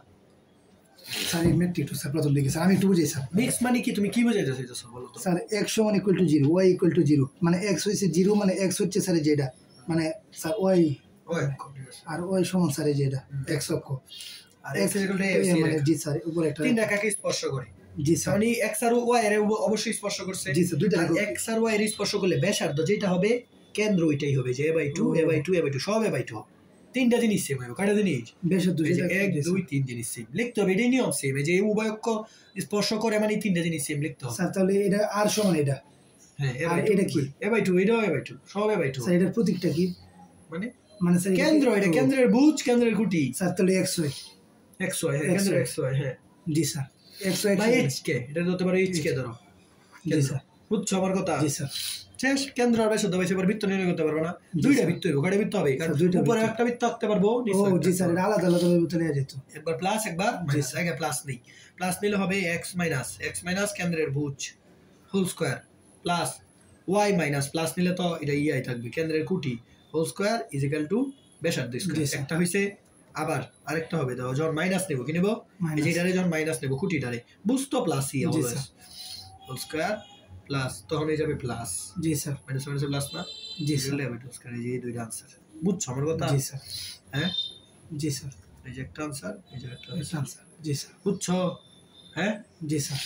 স্যার। এই মেট্রিক স্যার প্রথম লিখি স্যার, আমি একটু বুঝাই স্যার। মিক্স মানে কি তুমি কি বুঝাইতে চাইছো বলো তো? স্যার x সমান equal to 0, y equal to 0, মানে x হইছে 0 মানে x হচ্ছে স্যার যেটা মানে স্যার y আর y সমান স্যার যেটা x অক্ষ আর x ইকুয়াল টু মানে জি স্যার উপরে একটা তিন রেখাকে স্পর্শ করে। জি স্যার। মানে x আর y এর অবশ্যই স্পর্শ করছে। জি স্যার। দুইটা x আর y এর স্পর্শ করলে ব্যাসার্ধ যেটা হবে কেন্দ্র ওইটাই হবে, যে a by 2 a by 2 a by 2 সব a বাই 2 তিনটা জিনিস সেম হবে। কয়টা জিনিস? ব্যাসার্ধ যেটা 1 2 3 জিনিস সেম লিখতে হবে, এটাই নিয়ম সেম। এই যে উভয় অক্ষ স্পর্শ করে মানে তিনটা জিনিস সেম লিখতে হবে স্যার। তাহলে এটা আর সমান এটা, হ্যাঁ আর এটা কি a বাই 2, এটাও a বাই 2 সব a বাই 2। স্যার এটার প্রতীকটা কি? মানে মানে স্যার কেন্দ্র, এটা কেন্দ্রের ভুজ কেন্দ্রের খুঁটি স্যার। তাহলে xy xy হ্যাঁ কেন্দ্র xy হ্যাঁ জি স্যার। xy বাই hk এটা ধরতে পারো hk ধরো। জি স্যার। বুঝছো আমার কথা? জি স্যার। শেষ। কেন্দ্র আর ব্যাসার্ধ বাইছে বৃত্ত নির্ণয় করতে পারবো না, দুইটা বৃত্ত হইব। কয়টা বৃত্ত হবে? কারণ উপরে একটা বৃত্ত আঁকতে পারবো। ও জি স্যার। এটা আলাদা আলাদা ভাবে চলে যেত, একবার প্লাস একবার মাইনাস। আগে প্লাস নেই, প্লাস নিলে হবে x মাইনাস কেন্দ্রের ভুজ whole square plus y minus plus নিলে তো এটা ইয়াই থাকবে কেন্দ্রের খুঁটি whole square is equal to ব্যাসার্ধ স্কয়ার। একটা হইছে আবার আরেকটা হবে দাও, যখন মাইনাস নেব কি নেব? এই যে এটারে যখন মাইনাস নেব খুঁটিটারে বুঝতো plus E always whole square plus তখন হয়ে যাবে প্লাস। জি স্যার। মাইনাস মাইনাস প্লাস না? জি স্যার। লেভেল টু স্কয়ার, এই যে দুইটা आंसर। বুঝছো আমার কথা? জি স্যার। হ্যাঁ জি স্যার। এই যে একটা आंसर, এই যে একটা आंसर। জি স্যার। বুঝছো? হ্যাঁ জি স্যার।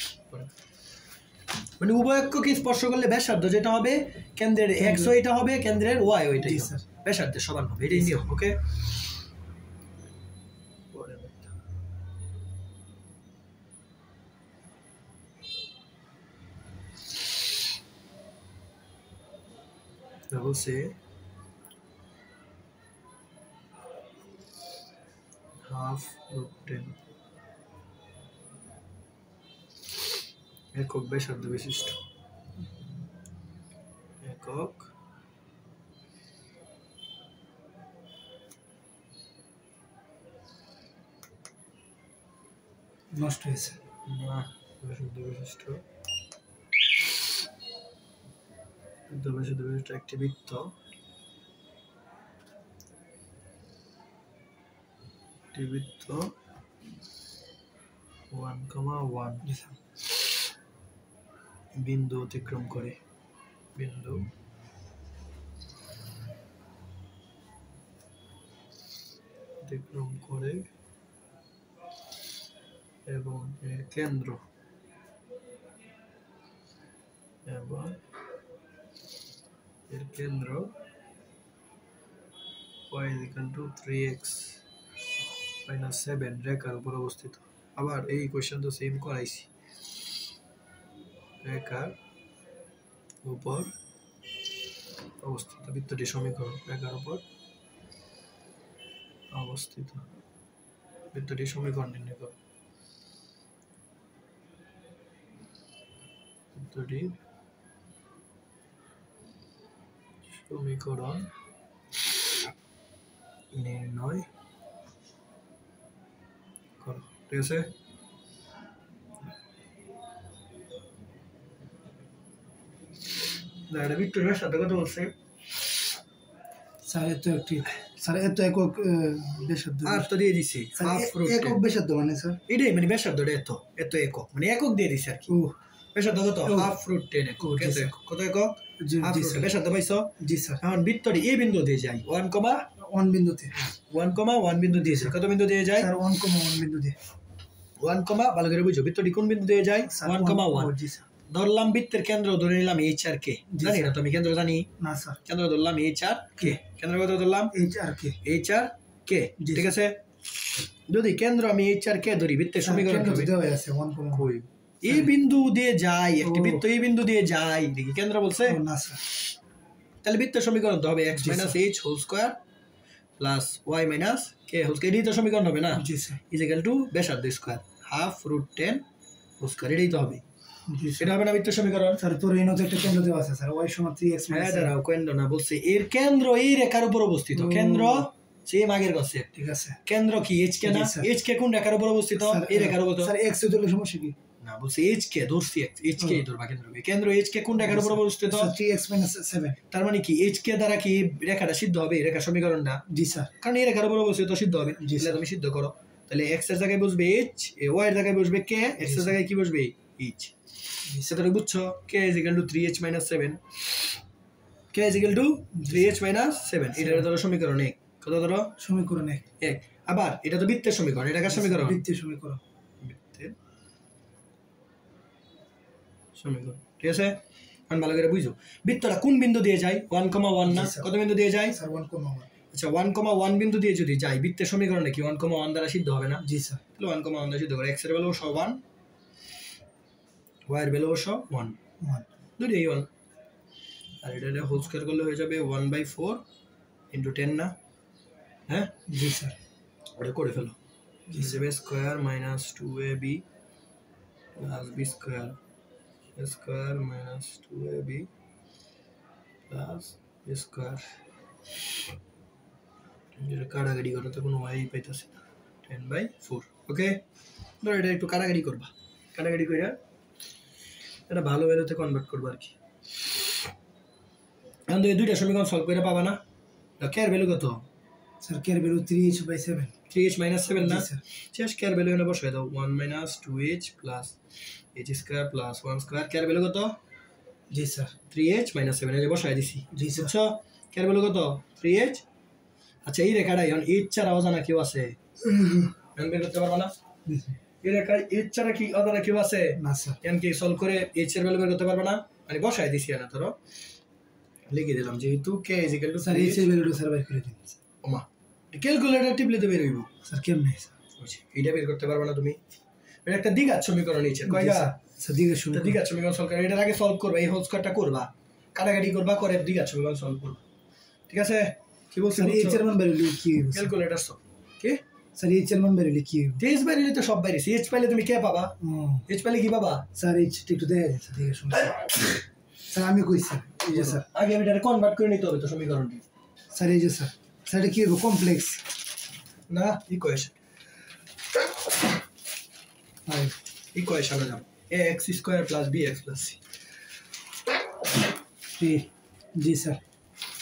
মানে উভয় অক্ষকে স্পর্শ করলে ব্যাসার্ধ যেটা হবে কেন্দ্রের x ওইটা হবে, কেন্দ্রের y ওইটাই হবে, ব্যাসার্ধের সমান হবে, এটাই নিয়ম। ওকে বলছে হাফ রুট 10 একক ব্যাসার্ধ বিশিষ্ট একক নষ্ট হয়েছে না ব্যাসার্ধ বিশিষ্ট একটি বৃত্ত বৃত্ত 1,1 বিন্দু অতিক্রম করে এবং এর কেন্দ্র y = 3x - 7 রেখার উপর অবস্থিত। আবার এই কোশ্চেন তো সেম করাইছি, রেখার উপর অবস্থিত বৃত্তটি সমীকরণ। রেখার উপর অবস্থিত বৃত্তটি সমীকরণ নির্ণয় করো। বৃত্তটির সমীকরণ নির্ণয় করো। ঠিক আছে? বৃত্তের ব্যাসার্ধ কত বলছে স্যার এত একটি স্যার এত একক ব্যাসার্ধ আর তো দিয়ে দিছি হাফ রুট একক ব্যাসার্ধ মানে স্যার এটাই মানে ব্যাসার্ধটা এত এত একক মানে একক দিয়ে দিছি আর কি ব্যাসার্ধ কত হাফ রুট 10 একক কত একক হাফ রুট ব্যাসার্ধ পাইছো জি স্যার এখন বৃত্তটি এই বিন্দু দিয়ে যাই 1 বিন্দুতে 1 বিন্দু দিয়ে কত বিন্দু দিয়ে যায় স্যার 1 বিন্দু দিয়ে 1 ভালো করে বুঝো বৃত্তটি কোন বিন্দু দিয়ে যায় 1 জি স্যার ধরলাম বৃত্তের কেন্দ্র ধরে নিলাম এইচ আর কে জানি না তুমি কেন্দ্র জানি না স্যার কেন্দ্র ধরলাম এইচ আর কে কেন্দ্র কত ধরলাম এইচ আর কে ঠিক আছে যদি কেন্দ্র আমি এইচ আর কে ধরি বৃত্তের সমীকরণ দেওয়া আছে 1 এই বিন্দু দিয়ে যায় একটি বৃত্ত এই বিন্দু দিয়ে যায় দেখি কেন্দ্র বলছে না স্যার তাহলে বৃত্তের সমীকরণ তো হবে x - h whole square plus y - k whole square এটাই তো সমীকরণ হবে না জি স্যার ইকুয়াল টু ব্যাসার্ধ square half root 10 whole square এটাই তো হবে এটা হবে না বৃত্তের সমীকরণ স্যার তোর এই নতে একটা কেন্দ্র দেওয়া আছে স্যার y = 3x হ্যাঁ দাঁড়াও কেন্দ্র না বলছে এর কেন্দ্র এই রেখার উপর অবস্থিত কেন্দ্র সেম আগের কনসেপ্ট ঠিক আছে কেন্দ্র কি h কে না h কে কোন রেখার উপর অবস্থিত এই রেখার উপর স্যার x এর জন্য সমস্যা কি না বলছে h কে ধরছি h কে ধরবা কেন্দ্র h কে কোন রেখার উপর অবস্থিত 3x - 7 তার মানে কি h কে দ্বারা কি রেখাটা সিদ্ধ হবে এই রেখার সমীকরণটা জি স্যার কারণ এই রেখার উপর অবস্থিত সিদ্ধ হবে তাহলে তুমি সিদ্ধ করো তাহলে x এর জায়গায় বসবে h y এর জায়গায় বসবে k x এর জায়গায় কি বসবে h সেটা বুঝছো k = 3h - 7 k = 3h - 7 এটা ধরো সমীকরণ 1 কত ধরো সমীকরণ 1 আবার এটা তো বৃত্তের সমীকরণ এটা কার সমীকরণ বৃত্তের সমীকরণ ঠিক আছে এখন ভালো করে বুঝো বৃত্তটা কোন বিন্দু দিয়ে যায় 1, 1 না কত বিন্দু দিয়ে যায় স্যার 1, 1 আচ্ছা 1, 1 বিন্দু দিয়ে যদি যায় বৃত্তের সমীকরণে কি 1, 1 দ্বারা সিদ্ধ হবে না জি স্যার তাহলে 1, 1 দ্বারা সিদ্ধ করে x এর ভ্যালু 1 y এর ভ্যালু 1 দুটো এই 1 আর এটা হোল স্কয়ার করলে হয়ে যাবে 1/4 * 10 না হ্যাঁ জি স্যার ওটা করে ফেলো জি a square - 2ab + b square square - 2ab plus square এটা কাটাকাটি করতে কোনো ওয়াই পাইতেছি না 10/4 ওকে ধরো এটা একটু কাটাকাটি করবা কাটাকাটি করে এটা ভালো ভ্যালুতে কনভার্ট করবা আর কি এখন এই দুইটা সমীকরণ সলভ করে পাবা না কে এর ভ্যালু কত স্যার কে এর ভ্যালু 3h/7 3h - 7 না শেষ কে এর ভ্যালু এনে বসাই দাও 1 - 2h plus h square plus 1 square কে এর ভ্যালু কত জি স্যার 3h - 7 এনে বসাই দিছি জি স্যার বুঝছো কে এর ভ্যালু কত 3h আচ্ছা এই রেখাটা এখন h ছাড়া অজানা কেউ আছে এখন বের করতে পারবা না এই রেখা h ছাড়া কি অজানা কেউ আছে না স্যার এখন কি সলভ করে h এর ভ্যালু বের করতে পারবা না মানে বসাই দিছি না ধরো লিখে দিলাম যেহেতু k = স্যার h এর ভ্যালুটা স্যার বের করে দিন ওমা ক্যালকুলেটর টিপলে তো বের হইব স্যার কেমনে স্যার এটা বের করতে পারবা না তুমি এটা একটা দ্বিঘাত সমীকরণ নিচে কয়টা স্যার দ্বিঘাত সমীকরণ সলভ করে এটার আগে সলভ করবা এই হোল স্কয়ারটা করবা কাটাকাটি করবা করে দ্বিঘাত সমীকরণ সলভ করবা ঠিক আছে কি বলছেন h এর মান বের হইলে কি হবে ক্যালকুলেটর সব কি স্যার h এর মান বের হইলে কি হবে h বের হইলে তো সব বাইরে h পাইলে তুমি কে পাবা h পাইলে কি পাবা স্যার h একটু দেয়া যায় স্যার দেখে শুনুন স্যার আমি কইছি এই যে স্যার আগে আমি এটা কনভার্ট করে নিতে হবে তো সমীকরণটি স্যার এই যে স্যার স্যার এটা কি হবে কমপ্লেক্স না ইকুয়েশন ইকুয়েশনে যাও ax² + bx + c জি স্যার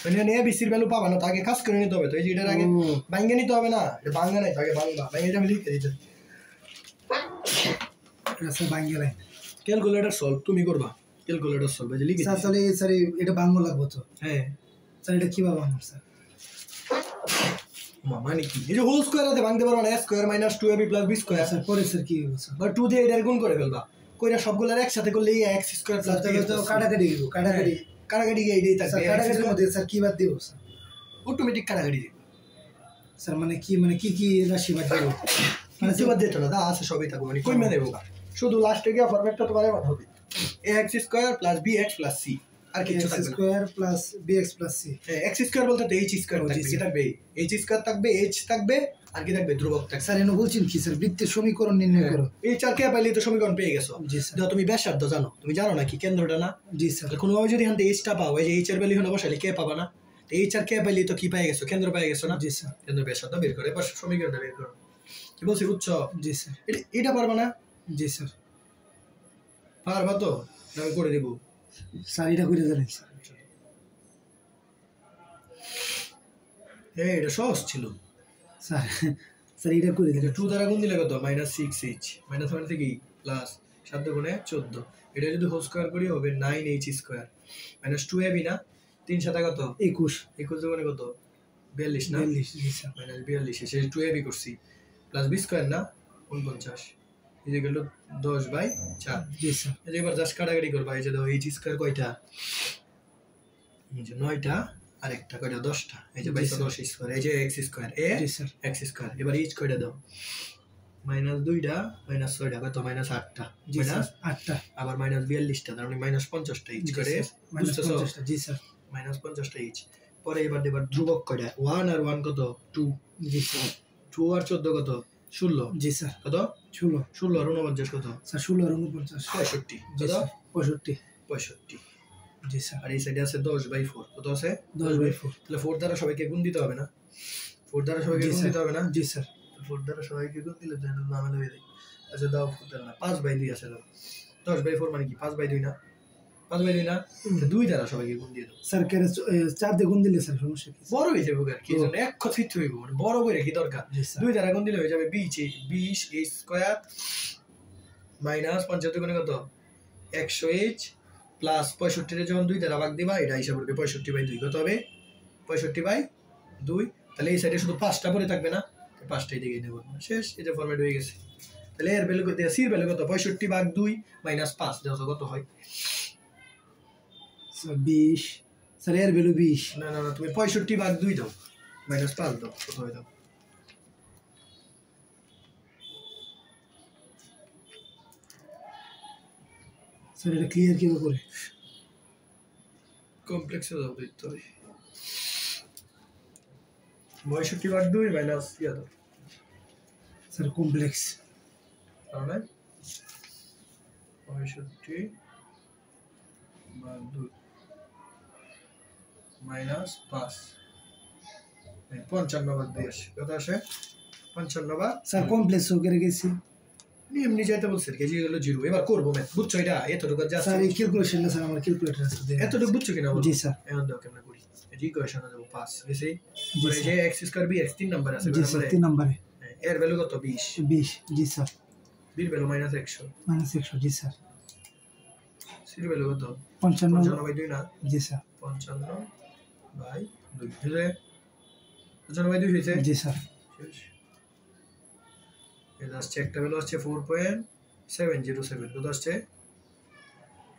মানে এ বিসির ভ্যালু পাবা না তাকে কাজ করে নিতে হবে তো এই যে এটার আগে ভাঙে নিতে হবে না এটা ভাঙা নাই তাকে ভাঙবা ভাঙে এটা আমি লিখে দিতে স্যার ভাঙে নাই ক্যালকুলেটর সলভ তুমি করবা ক্যালকুলেটর সলভ এই যে লিখে স্যার তাহলে স্যার এটা ভাঙবো লাগবে তো হ্যাঁ স্যার এটা কিভাবে ভাঙবো স্যার মানে কি এই যে হোল স্কয়ার আছে ভাঙতে পারো না a² - 2ab + b square sir পরে স্যার কি হবে স্যার বা 2 দিয়ে এটার গুণ করে ফেলবা কইরা সবগুলোর একসাথে করলে এই x² + তো কাটাকাটি দিব কাটাকাটি কাটাকাটি এইটাই থাকবে কাটাকাটির মধ্যে স্যার কি বাদ দিব স্যার অটোমেটিক কাটাকাটি দিব স্যার মানে কি রাশি বাদ দিব মানে কি বাদ দিত না দা আছে সবই থাকবে মানে কইমা দেব শুধু লাস্টে গিয়ে ফরম্যাটটা তোমার এমন হবে ax² + bx + c আর কিছু থাকবে না x² + bx + c x² বলতে তো h² থাকবে কি থাকবে h² থাকবে h থাকবে আর কি থাকবে ধ্রুবক থাকবে স্যার এনে বলছেন কি স্যার বৃত্তের সমীকরণ নির্ণয় করো এই চার কে পাইলে তো সমীকরণ পেয়ে গেছো জি স্যার তুমি ব্যাসার্ধ জানো তুমি জানো না কি কেন্দ্রটা না জি স্যার কোনোভাবে যদি এখান থেকে h টা পাও এই যে h এর ভ্যালু হলো বসালে কে পাবা না তো h আর কে পাইলে তো কি পেয়ে গেছো কেন্দ্র পেয়ে গেছো না জি স্যার কেন্দ্র ব্যাসার্ধ বের করে এবার সমীকরণটা বের করো কি বলছি উচ্চ জি স্যার এটা পারবা না জি স্যার পারবা তো আমি করে দিব স্যার এটা করে জানেন স্যার হ্যাঁ এটা সহজ ছিল স্যার স্যার এটা করে দিলে 2 দ্বারা গুণ দিলে কত -6h মাইনাস মানে কি প্লাস 7 গুণে 14 এটা যদি হোল স্কয়ার করি হবে 9h স্কয়ার মাইনাস 2ab না 3 সাথে কত 21 21 মানে কত 42 না 42 জি স্যার মাইনাস 42 সে 2ab করছি প্লাস b স্কয়ার না 49 এই যে গেল 10/4 জি স্যার এই যে এবার জাস্ট কাটাকাটি করবা এই যে দাও h স্কয়ার কয়টা এই যে 9টা আর একটা কয়টা 10টা এই যে 10 স্কয়ার এই যে x স্কয়ার a জি স্যার x স্কয়ার এবার h কয়টা দাও মাইনাস 2টা মাইনাস 6টা কত মাইনাস 8টা জি স্যার মাইনাস 8টা আবার মাইনাস 42টা তার মানে মাইনাস 50টা h করে মাইনাস 50টা জি স্যার মাইনাস 50টা h পরে এবার দেবার ধ্রুবক কয়টা 1 আর 1 কত 2 জি স্যার 2 আর 14 কত 16 জি স্যার কত 16 আর 49 কত স্যার 16 আর 49 65 জি কত স্যার 65 65 জি স্যার আর এই সাইডে আছে 10/4 কত আছে 10/4 তাহলে 4 দ্বারা সবাইকে গুণ দিতে হবে না 4 দ্বারা সবাইকে গুণ দিতে হবে না জি স্যার 4 দ্বারা সবাইকে গুণ দিলে যেন নামে হয়ে যায় আচ্ছা দাও 4 দ্বারা না 5/2 আছে দাও 10/4 মানে কি 5/2 না 5/2 না 2 দ্বারা সবাইকে গুণ দিয়ে দাও স্যার কেন 4 দিয়ে গুণ দিলে স্যার সমস্যা কি বড় হয়ে যাবে আর কি জানো এক কথা ঠিক হইব মানে বড় করে কি দরকার জি স্যার 2 দ্বারা গুণ দিলে হয়ে যাবে 20 h স্কয়ার মাইনাস 75 গুণে কত 100h প্লাস 65 এর যখন 2 দ্বারা ভাগ দিবা এটা হিসাব করবে 65/2 কত হবে 65/2 তাহলে এই সাইডে শুধু 5টা পড়ে থাকবে না 5টাই দিকে নেব শেষ এটা ফরম্যাট হয়ে গেছে তাহলে এর ভ্যালু কত সি এর ভ্যালু কত 65/2 মাইনাস 5 দাও তো কত হয় স্যার 20 স্যার এর ভ্যালু 20 না না না তুমি 65/2 দাও মাইনাস 5 দাও কত হয় দাও স্যার এটা ক্লিয়ার কিভাবে করে কমপ্লেক্সে দাও দিতে হবে 65/2 মাইনাস ইয়া দাও স্যার কমপ্লেক্স তাহলে 65/2 মাইনাস 5 55/2 আসে কত আসে 55 স্যার কমপ্লেক্স করে গেছি এমনি যাইতে বলছে কেজি হলো 0 এবার করবো ম্যাথ বুঝছো এটা এতটুকু যা স্যার এই ক্যালকুলেশনটা স্যার আমার ক্যালকুলেটর আছে এতটুকু বুঝছো কিনা জি স্যার এখন দাও কেমন করি এই ইকুয়েশন দেব 5 গেছে পরে যে x স্কয়ার bx 3 নাম্বার আছে জি স্যার 3 নম্বরে এর ভ্যালু কত 20 20 জি স্যার b এর ভ্যালু -100 -100 জি স্যার c এর ভ্যালু কত 55/2 না জি স্যার 55/2 দিলে 55/2 হইছে জি স্যার শেষ এটা আসছে একটা ভ্যালু আসছে 4.707 কত আসছে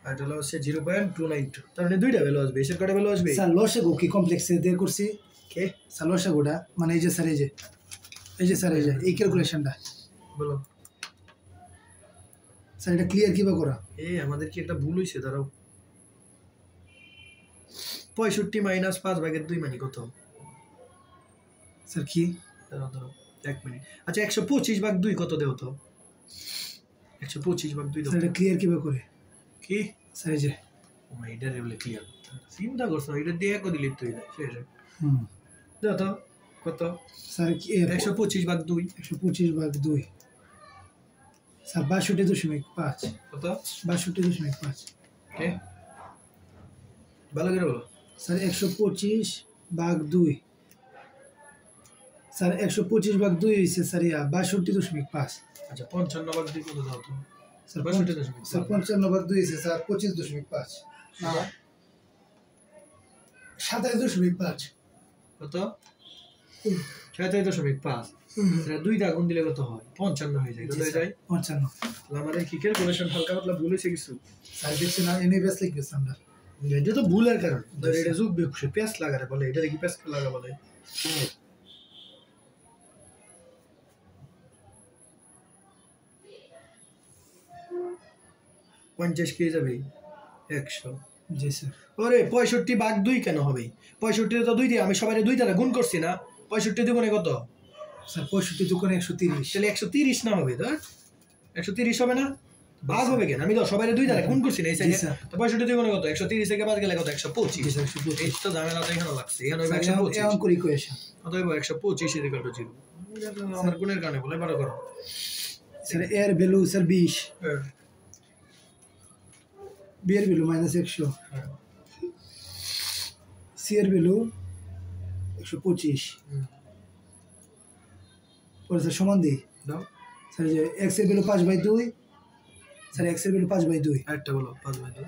আর এটা হচ্ছে 0.292 তার মানে দুইটা ভ্যালু আসবে এসের কটা ভ্যালু আসবে স্যার লসাগু কি কমপ্লেক্সে দিয়ে করছি কে স্যার লসাগুটা মানে এই যে স্যার এই যে স্যার এই ক্যালকুলেশনটা বলো স্যার এটা ক্লিয়ার কিভাবে করা এই আমাদের কি একটা ভুল হইছে দাঁড়াও 65 মাইনাস 5/2 মানে কত স্যার কি দাঁড়াও 1 মিনিট আচ্ছা 125/2 কত দেও তো 125/2 দাও স্যার এটা ক্লিয়ার কিভাবে করে কি স্যার এই যে ও এটা রেগুলার ক্লিয়ার চিন্তা করছো এটা দিয়ে কত দিলে তো হয়ে শেষ হুম দাও তো কত স্যার কি 125/2 125/2 স্যার 62.5 কত 62.5 কে ভালো করে বলো স্যার 125/2 স্যার 125/2 হইছে স্যার 62.5 আচ্ছা 55/2 কত দাও তো স্যার 62.5 স্যার 55/2 হইছে স্যার 25.5 না 27.5 কত 27.5 সেটা 2 টা গুণ দিলে কত হয় 55 হয়ে যায় কত হয়ে যায় 55 তাহলে আমাদের কি ক্যালকুলেশন হালকা পাতলা ভুল হয়েছে কিছু স্যার দেখছেন না এনে বেস লিখবেন আমরা এটা তো ভুলের কারণ ধর এটা যুগ সে পেস্ট লাগারে বলে এটা কি পেস্ট লাগা বলে পঞ্চাশ কে যাবে 100 জি স্যার ওরে 65/2 কেন হবে 65 তো 2 দিয়ে আমি সবাই 2 দ্বারা গুণ করছি না 65 দ্বিগুণে কত স্যার 65 দোকানে 130 তাহলে 130 না হবে তো 130 হবে না ভাগ হবে কেন আমি তো সবাই 2 দ্বারা গুণ করছি না এই সাইডে তো 65 দ্বিগুণে কত 130 থেকে বাদ গেলে কত 125 জি স্যার 125 এই তো ঝামেলা তো এখানে লাগছে এখানে হবে 125 এমন করে ইকুয়েশন কত হবে 125 এর ইকুয়াল টু 0 আমার গুণের কারণে বলে বড় করো স্যার এর ভ্যালু স্যার 20 বি এর ভ্যালু -100 সি এর ভ্যালু 125 পরে স্যার সমান দিই দাও স্যার যে x এর ভ্যালু 5/2 স্যার x এর ভ্যালু 5/2 আরেকটা বলো 5/2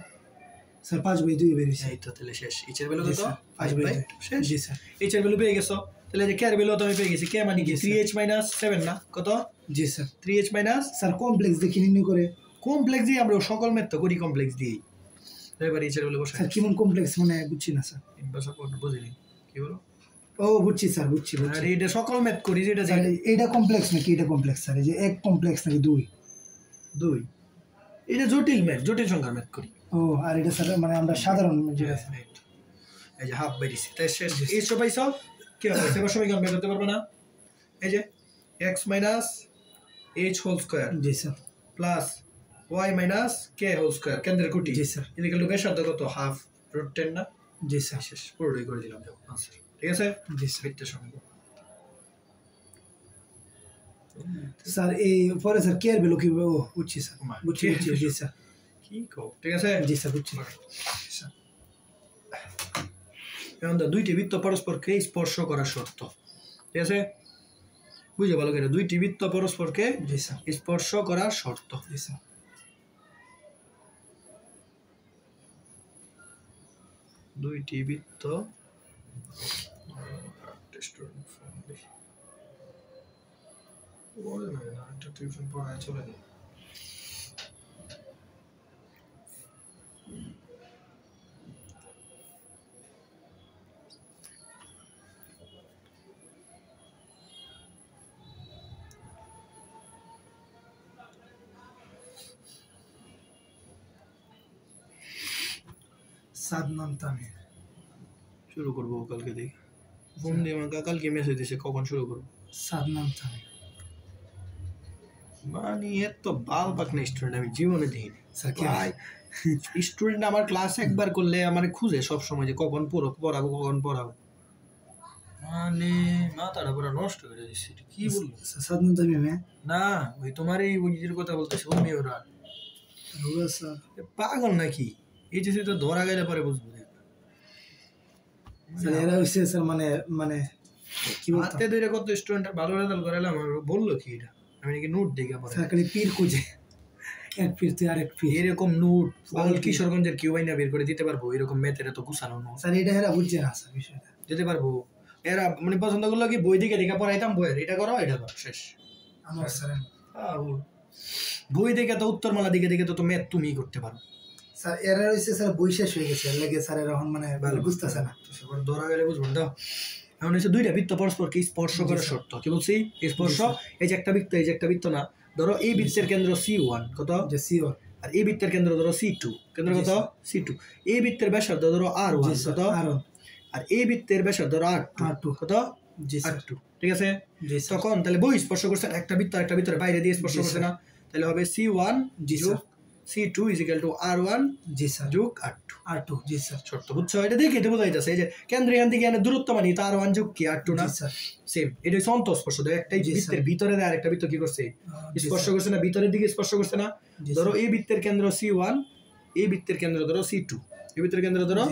স্যার 5/2 বেরিয়েছে এই তো তাহলে শেষ এইচের ভ্যালু কত 5/2 শেষ জি স্যার এইচের ভ্যালু পেয়ে গেছো তাহলে যে কে এর ভ্যালু তো আমি পেয়ে গেছি কে মানে কি 3h - 7 না কত জি স্যার 3h - স্যার কমপ্লেক্স দেখি নির্ণয় করে কমপ্লেক্স দিয়ে আমরা সকল ম্যাথ তো করি কমপ্লেক্স দিয়েই এবার এইচের ভ্যালু বসাই স্যার কেমন কমপ্লেক্স মানে বুঝছি না স্যার বসা পড় বুঝিনি কি বলো ও বুঝছি স্যার বুঝছি আর এটা সকল ম্যাথ করি যেটা স্যার এইটা কমপ্লেক্স নাকি এটা কমপ্লেক্স স্যার এই যে এক কমপ্লেক্স নাকি দুই এটা জটিল ম্যাথ জটিল সংখ্যার ম্যাথ করি ও আর এটা স্যার মানে আমরা সাধারণ যেটা এই যে হাফ বাইরিছি তাই শেষ এই সবাই সব কি হবে সেবার সময় বের করতে পারবে না এই যে x - h হোল স্কয়ার জি sir plus y - k whole square কেন্দ্রের কুটি জি স্যার এদিকে হলো ব্যাসার্ধ কত হাফ √10 না জি স্যার শেষ পুরোটাই করে দিলাম দেখো আনসার ঠিক আছে জি স্যার বৃত্তের সঙ্গে স্যার এই পরে স্যার কে এর ভ্যালু কি ও বুঝছি স্যার বুঝছি জি স্যার কি কো ঠিক আছে জি স্যার বুঝছি স্যার এখন দুইটি বৃত্ত পরস্পরকে স্পর্শ করার শর্ত ঠিক আছে বুঝে ভালো করে দুইটি বৃত্ত পরস্পরকে জি স্যার স্পর্শ করার শর্ত জি স্যার দুইটি বৃত্ত টিউশন পড়ায় চলে যায় সাদনাম তামির শুরু করবো কালকে দেখি ফোন দিয়ে আমাকে কালকে মেসেজ দিছে কখন শুরু করবো সাদনাম তামির মানে এত বাল পাকনা স্টুডেন্ট আমি জীবনে দেখিনি স্যার কি স্টুডেন্ট আমার ক্লাস একবার করলে আমার খুঁজে সব সময় যে কখন পড়াবো কখন পড়াবো মানে মাথাটা পুরো নষ্ট করে দিচ্ছি কি বলবো সাদনাম তামির না ওই তোমার এই ওইটির কথা বলতেছে অমনি ওরা স্যার পাগল নাকি এই যে তো ধরা গেলে পরে বুঝবো স্যার এরা হচ্ছে স্যার মানে মানে কি বলতো হাতে ধরে কত স্টুডেন্ট ভালো রেজাল্ট করালাম বললো কি এটা আমি নাকি নোট দেখে পরে স্যার খালি পীর খুঁজে এক পীর তুই আরেক পীর এরকম নোট অল কিশোরগঞ্জের কিউ বাইনা বের করে দিতে পারবো এরকম ম্যাথের এত গুছানো নোট স্যার এটা এরা বুঝছে না স্যার বিষয়টা দিতে পারবো এরা মানে পছন্দ করলো কি বই দিকে দেখে পড়াইতাম বইয়ের এটা করো শেষ আমার স্যার বই দেখে তো উত্তরমালা দিকে দেখে তো ম্যাথ তুমিই করতে পারো স্যার এরা হচ্ছে স্যার বই শেষ হয়ে গেছে এর লাগে স্যার এখন মানে বুঝতেছে না ধরা গেলে বুঝবেন তো এখন হচ্ছে দুইটা বৃত্ত পরস্পরকে স্পর্শ করার শর্ত কি বলছি স্পর্শ এই যে একটা বৃত্ত এই যে একটা বৃত্ত না ধরো এই বৃত্তের কেন্দ্র C1 কত যে C1 আর এই বৃত্তের কেন্দ্র ধরো C2 কেন্দ্র কত C2 এই বৃত্তের ব্যাসার্ধ ধরো R1 কত R1 আর এই বৃত্তের ব্যাসার্ধ ধরো R2 কত R2 ঠিক আছে তখন তাহলে বই স্পর্শ করছে একটা বৃত্ত আর একটা বৃত্তের বাইরে দিয়ে স্পর্শ করছে না তাহলে হবে C1 যোগ C2 R1 জি স্যার যোগ R2 জি স্যার শর্ত বুঝছো এটা দেখে এটা বোঝা যাচ্ছে এই যে কেন্দ্র এখান থেকে দূরত্ব মানে তো R1 যোগ কি R2 না সেম এটা হচ্ছে অন্তঃস্পর্শ একটাই বৃত্তের ভিতরে আর একটা বৃত্ত কি করছে স্পর্শ করছে না ভিতরের দিকে স্পর্শ করছে না ধরো এই বৃত্তের কেন্দ্র C1 এই বৃত্তের কেন্দ্র ধরো C2 এই বৃত্তের কেন্দ্র ধরো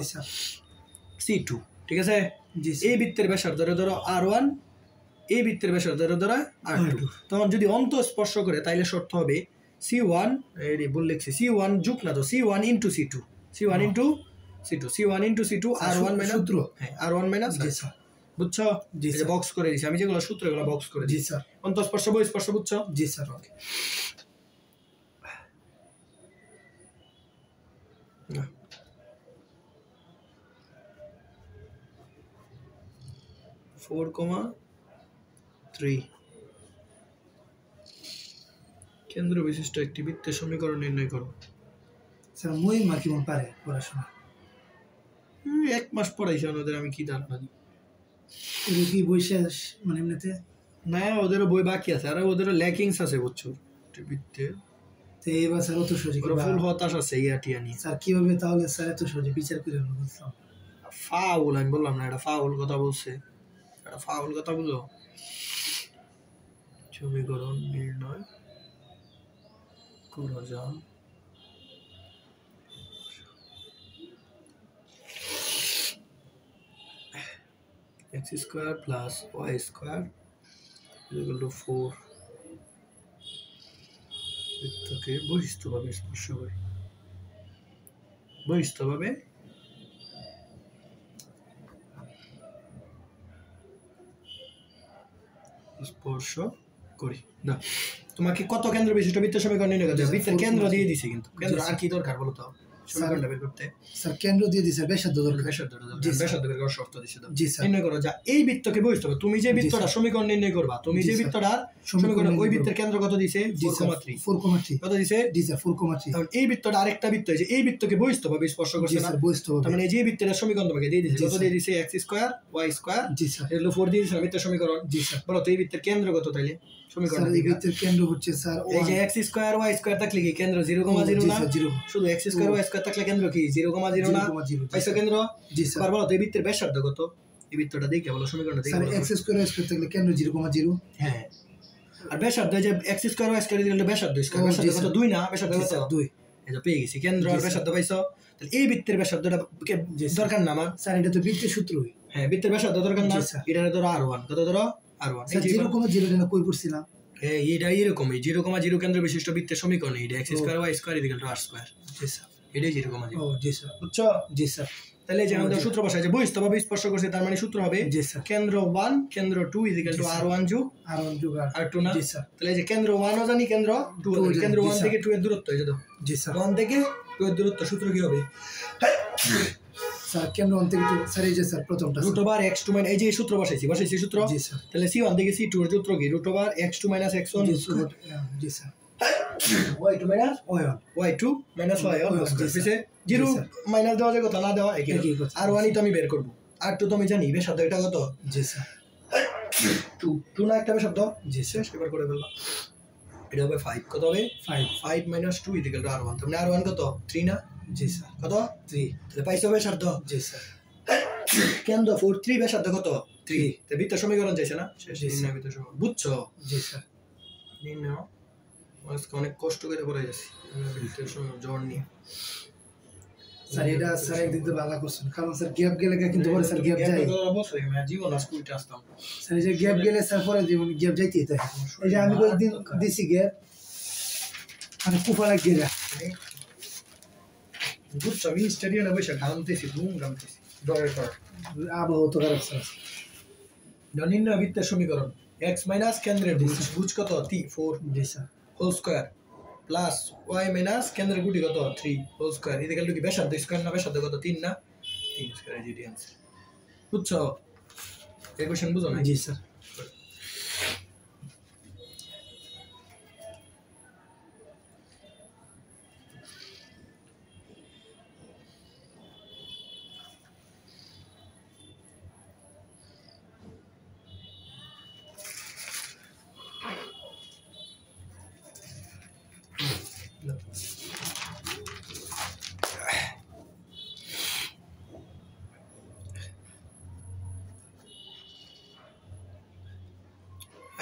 C2 ঠিক আছে এই বৃত্তের ব্যাসার্ধ ধরো R1 এই বৃত্তের ব্যাসার্ধ ধরো R2 তখন যদি অন্তঃস্পর্শ করে তাইলে শর্ত হবে C1 এই বল লিখছি C1 যোগ না তো C1 into C2 C1 into C2 C1 into C2 R1 minus সূত্র হ্যাঁ R1 মাইনাস জি স্যার বুঝছো জি স্যার বক্স করে দিছি আমি যেগুলো সূত্র এগুলো বক্স করে জি স্যার অন্তঃস্পর্শ বহিঃস্পর্শ বুঝছো জি স্যার ওকে ফোর কমা 3 কেন্দ্র বিশিষ্ট একটি বৃত্তের সমীকরণ নির্ণয় করো স্যার মহিমা কেমন পারে পড়াশোনা এক মাস পড়াইছে ওদের আমি কি ধারণা দিই ওদের কি বই শেষ মানে এমনিতে না ওদেরও বই বাকি আছে আর ওদেরও ল্যাকিংস আছে বুঝছো বৃত্তে তো এইবার স্যার অত সহজে ফুল হতাশ আছে ইয়াটিয়া নিয়ে স্যার কিভাবে তাহলে স্যার এত সহজে বিচার করে বুঝলাম ফাউল আমি বললাম না এটা ফাউল কথা বলছে এটা ফাউল কথা বুঝো সমীকরণ নির্ণয় করা যাও x square plus y square equal two 4 বৃত্তকে বহিস্থভাবে স্পর্শ করে বহিস্থভাবে স্পর্শ করি না। তোমাকে কত কেন্দ্র বিশিষ্ট বৃত্তের সমীকরণ নির্ণয় করতে হবে? বৃত্তের কেন্দ্র দিয়ে দিছে, কিন্তু কেন্দ্র আর কি দরকার বলো তো সমীকরণটা বের করতে? স্যার কেন্দ্র দিয়ে দিছে, ব্যাসার্ধ দরকার। ব্যাসার্ধ বের করার শর্ত দিছে দাও। নির্ণয় করো যা এই বৃত্তকে বহিস্থভাবে, তুমি যে বৃত্তটা সমীকরণ নির্ণয় করবা, তুমি যে বৃত্তটার সমীকরণ ওই বৃত্তের কেন্দ্র কত দিছে? 4,3 কত দিছে? জি স্যার 4,3। তাহলে এই বৃত্তটা আরেকটা বৃত্ত, যে এই বৃত্তকে বহিস্থভাবে স্পর্শ করছে না, তার মানে যে বৃত্তের সমীকরণ তোমাকে দিয়ে দিছে কত দিয়ে দিছে? x স্কয়ার y স্কয়ার, জি স্যার এগুলো 4 দিয়ে দিছে বৃত্তের সমীকরণ। জি স্যার বলো তো এই বৃত্তের কেন্দ্র কত তাইলে? সমীকরণ এই বৃত্তের কেন্দ্র হচ্ছে স্যার এই যে x স্কয়ার y স্কয়ার থাকলে কি কেন্দ্র 0,0 না? শুধু x স্কয়ার y স্কয়ার থাকলে কেন্দ্র কি 0,0 না? পাইছো কেন্দ্র? জি স্যার। আর বলো তো এই বৃত্তের ব্যাসার্ধ কত? এই বৃত্তটা দেখে বলো, সমীকরণটা দেখে sir x square y square থাকলে কেন্দ্র 0,0। হ্যাঁ, আর ব্যাসার্ধ যে x স্কয়ার y স্কয়ার দিলে ব্যাসার্ধ স্কয়ার, ব্যাসার্ধ কত? 2 না? ব্যাসার্ধ কত? 2। এই যে পেয়ে গেছি কেন্দ্র আর ব্যাসার্ধ পাইছো। তাহলে এই বৃত্তের ব্যাসার্ধটা দরকার না আমার? স্যার এটা তো বৃত্তের সূত্রই। হ্যাঁ, বৃত্তের ব্যাসার্ধ দরকার না? এটা ধরো r1, কত ধরো? r1। স্যার 0,0 টা কই পড়ছিলাম? হ্যাঁ, এটা এরকমই 0,0 কেন্দ্র বিশিষ্ট বৃত্তের সমীকরণ। এটা x square y square equal two r square. জি স্যার এটাই 0,0। ও জি স্যার বুঝছো? জি স্যার। তাহলে যে আমাদের সূত্র বসায় যে বহিস্থভাবে স্পর্শ করছে, তার মানে সূত্র হবে কেন্দ্র 1 কেন্দ্র 2 ইকুয়াল টু r1 যোগ r2 না? জি স্যার। তাহলে এই যে কেন্দ্র 1 ও জানি, কেন্দ্র 2 ও জানি। কেন্দ্র 1 থেকে 2 এর দূরত্ব এই যে দাও। জি স্যার। 1 থেকে 2 এর দূরত্ব সূত্র কি হবে? স্যার কেন্দ্র 1 থেকে 2, স্যার এই যে স্যার প্রথমটা √x2 এই যে সূত্র বসাইছি সূত্র। জি স্যার। তাহলে c1 থেকে c2 এর সূত্র কি? √x2 - x1। জি স্যার। y2 - y1 পিছে 0 মাইনাস দেওয়া যায়, কথা না দেওয়া একই কথা। r1 ই তো আমি বের করব, r2 তো আমি জানি ব্যাসার্ধ এটা কত? জি স্যার 2 না একটা ব্যাসার্ধ। জি স্যার, এবার করে ফেললাম। এটা হবে 5, কত হবে? 5 - 2 ইকুয়াল টু r1। তাহলে r1 কত? 3 না? জি স্যার। কত? 3। তাহলে পাইছো ব্যাসার্ধ? জি স্যার। কেন্দ্র 4 3 ব্যাসার্ধ কত? 3। তাহলে বৃত্তের সমীকরণ চাইছে না? শেষ নির্ণয় বৃত্তের সমীকরণ। বুঝছো? জি স্যার। নির্ণয় আজকে অনেক কষ্ট করে পড়ে গেছি বৃত্তের সমীকরণ জোর নিয়ে। স্যার এটা স্যার একদিক দিয়ে ভালো করছেন, কারণ স্যার গ্যাপ গেলে কিন্তু পরে স্যার গ্যাপ যায়। অবশ্যই আমি জীবন স্কুলতে আসতাম স্যার, এই যে গ্যাপ গেলে স্যার পরে জীবন গ্যাপ যাইতেই থাকে। এই যে আমি কয়েকদিন দিছি গ্যাপ, মানে কুফা লাগিয়ে যা বুঝছো? আমি স্টেডিয়ামে বসে ঘামতেছি, ধুম ঘামতেছি ডরের পর। আবহাওয়া তো খারাপ স্যার। নির্ণয় বৃত্তের সমীকরণ x মাইনাস কেন্দ্রের ভুজ কত? 4 জি sir whole square plus y minus কেন্দ্রের গুটি কত? 3 হোল স্কয়ার। এদিকে কি ব্যাসার্ধ স্কয়ার না? ব্যাসার্ধ কত? 3 না? 3 স্কয়ার। এই আনসার। বুঝছো? এই কোশ্চেন বুঝো না? জি স্যার।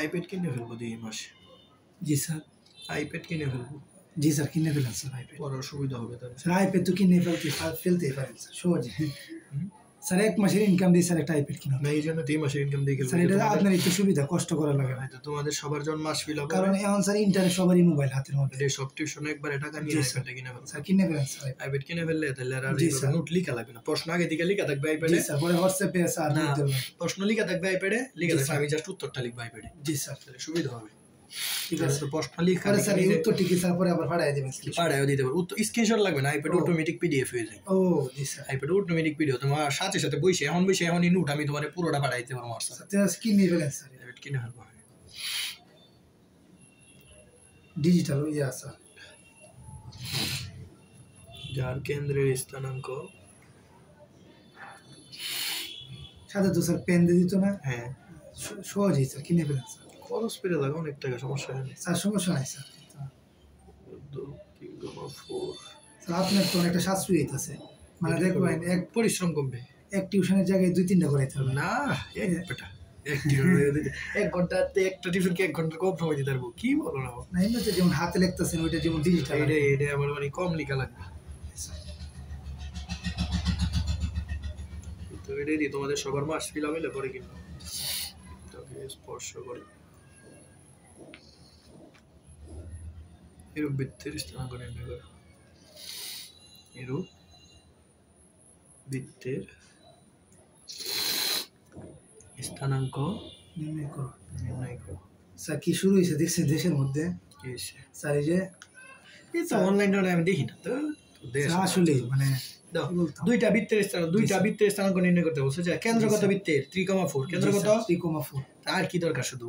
আইপ্যাড কিনে ফেলবো এই মাসে। জি স্যার। আইপ্যাড কিনে ফেলবো। জি স্যার কিনে ফেলেন স্যার আইপ্যাড। পড়ার সুবিধা হবে তাহলে। স্যার আইপ্যাড তো কিনে ফেলতেই পারেন স্যার সহজে। স্যার 1 মাসের ইনকাম দিয়ে স্যার একটা আইপ্যাড কিনা না, এই জন্য 3 মাসের ইনকাম দিয়ে স্যার এটা আপনার একটু সুবিধা, কষ্ট করা লাগে না। তো তোমাদের সবার জন্য মাস ফিল হবে, কারণ এখন স্যার ইন্টারনেট সবারই মোবাইল হাতের মধ্যে। এই সব টিউশনে একবারে টাকা নিয়ে আইপ্যাডটা কিনে ফেলবো। স্যার কিনে ফেলেন স্যার আইপ্যাড কিনে ফেললে তাহলে আর নোট লেখা লাগবে না, প্রশ্ন আগে দিকে লেখা থাকবে আইপ্যাডে। জি স্যার, পরে হোয়াটসঅ্যাপে স্যার দিতে হবে, প্রশ্ন লেখা থাকবে আইপ্যাডে, লেখা থাকবে, আমি জাস্ট উত্তরটা লিখব আইপ্যাডে। জি স্যার, তাহলে সুবিধা হবে। ঠিক আছে, তো প্রশ্ন লেখা স্যার এই উত্তরটি কি স্যার পরে আবার পাঠিয়ে দিবেন? পাঠিয়ে দিতে পারবো, উত্তর স্ক্রিনশট লাগবে না, আইপ্যাডে অটোমেটিক পিডিএফ হয়ে যায়। ও জি স্যার, আইপ্যাডে অটোমেটিক পিডিএফ তোমার সাথে সাথে বসে এখনই নোট আমি তোমার পুরোটা পাঠিয়ে দিতে পারবো। স্যার কিনে ফেলেন স্যার, আইপ্যাড কিনে ফেলবো ডিজিটাল ইয়া স্যার, যার কেন্দ্রের স্থানাঙ্ক সাথে তো স্যার পেন দিয়ে দিত না? হ্যাঁ সহজেই স্যার কিনে ফেলেন স্যার। খরচ পেরে লাগে অনেক টাকা, সমস্যা নেই স্যার, সমস্যা নাই স্যার। 2.4 স্যার আপনার তো অনেকটা সাশ্রয়ী হইতেছে, মানে দেখবেন এক পরিশ্রম কমবে, এক টিউশনের জায়গায় 2-3টা করাইতে হবে না। এক ঘন্টাতে একটা টিউশন কি 1 ঘন্টা কম সময় দিতে পারবো? কি বলো না, এমনিতে যেমন হাতে লিখতেছেন ওইটা যেমন ডিজিটাল, এটা আমার মানে কম লেখা লাগবে। এটাই দিই তোমাদের সবার মাস ফিলাম হইলে পরে কিন্তু বৃত্তকে স্পর্শ করে এরূপ বৃত্তের স্থানাঙ্ক নির্ণয় করো। এরূপ বৃত্তের স্থানাঙ্ক নির্ণয় করো। নির্ণয় করো। স্যার কি শুরু হয়েছে দেখছেন দেশের মধ্যে? কি হয়েছে? স্যার এই যে অনলাইন আমি দেখি না তো আসলে মানে দুইটা বৃত্তের স্থানাঙ্ক নির্ণয় করতে বলছে যে কেন্দ্রগত বৃত্তের 3,4 কেন্দ্রগত 3,4 আর কি দরকার শুধু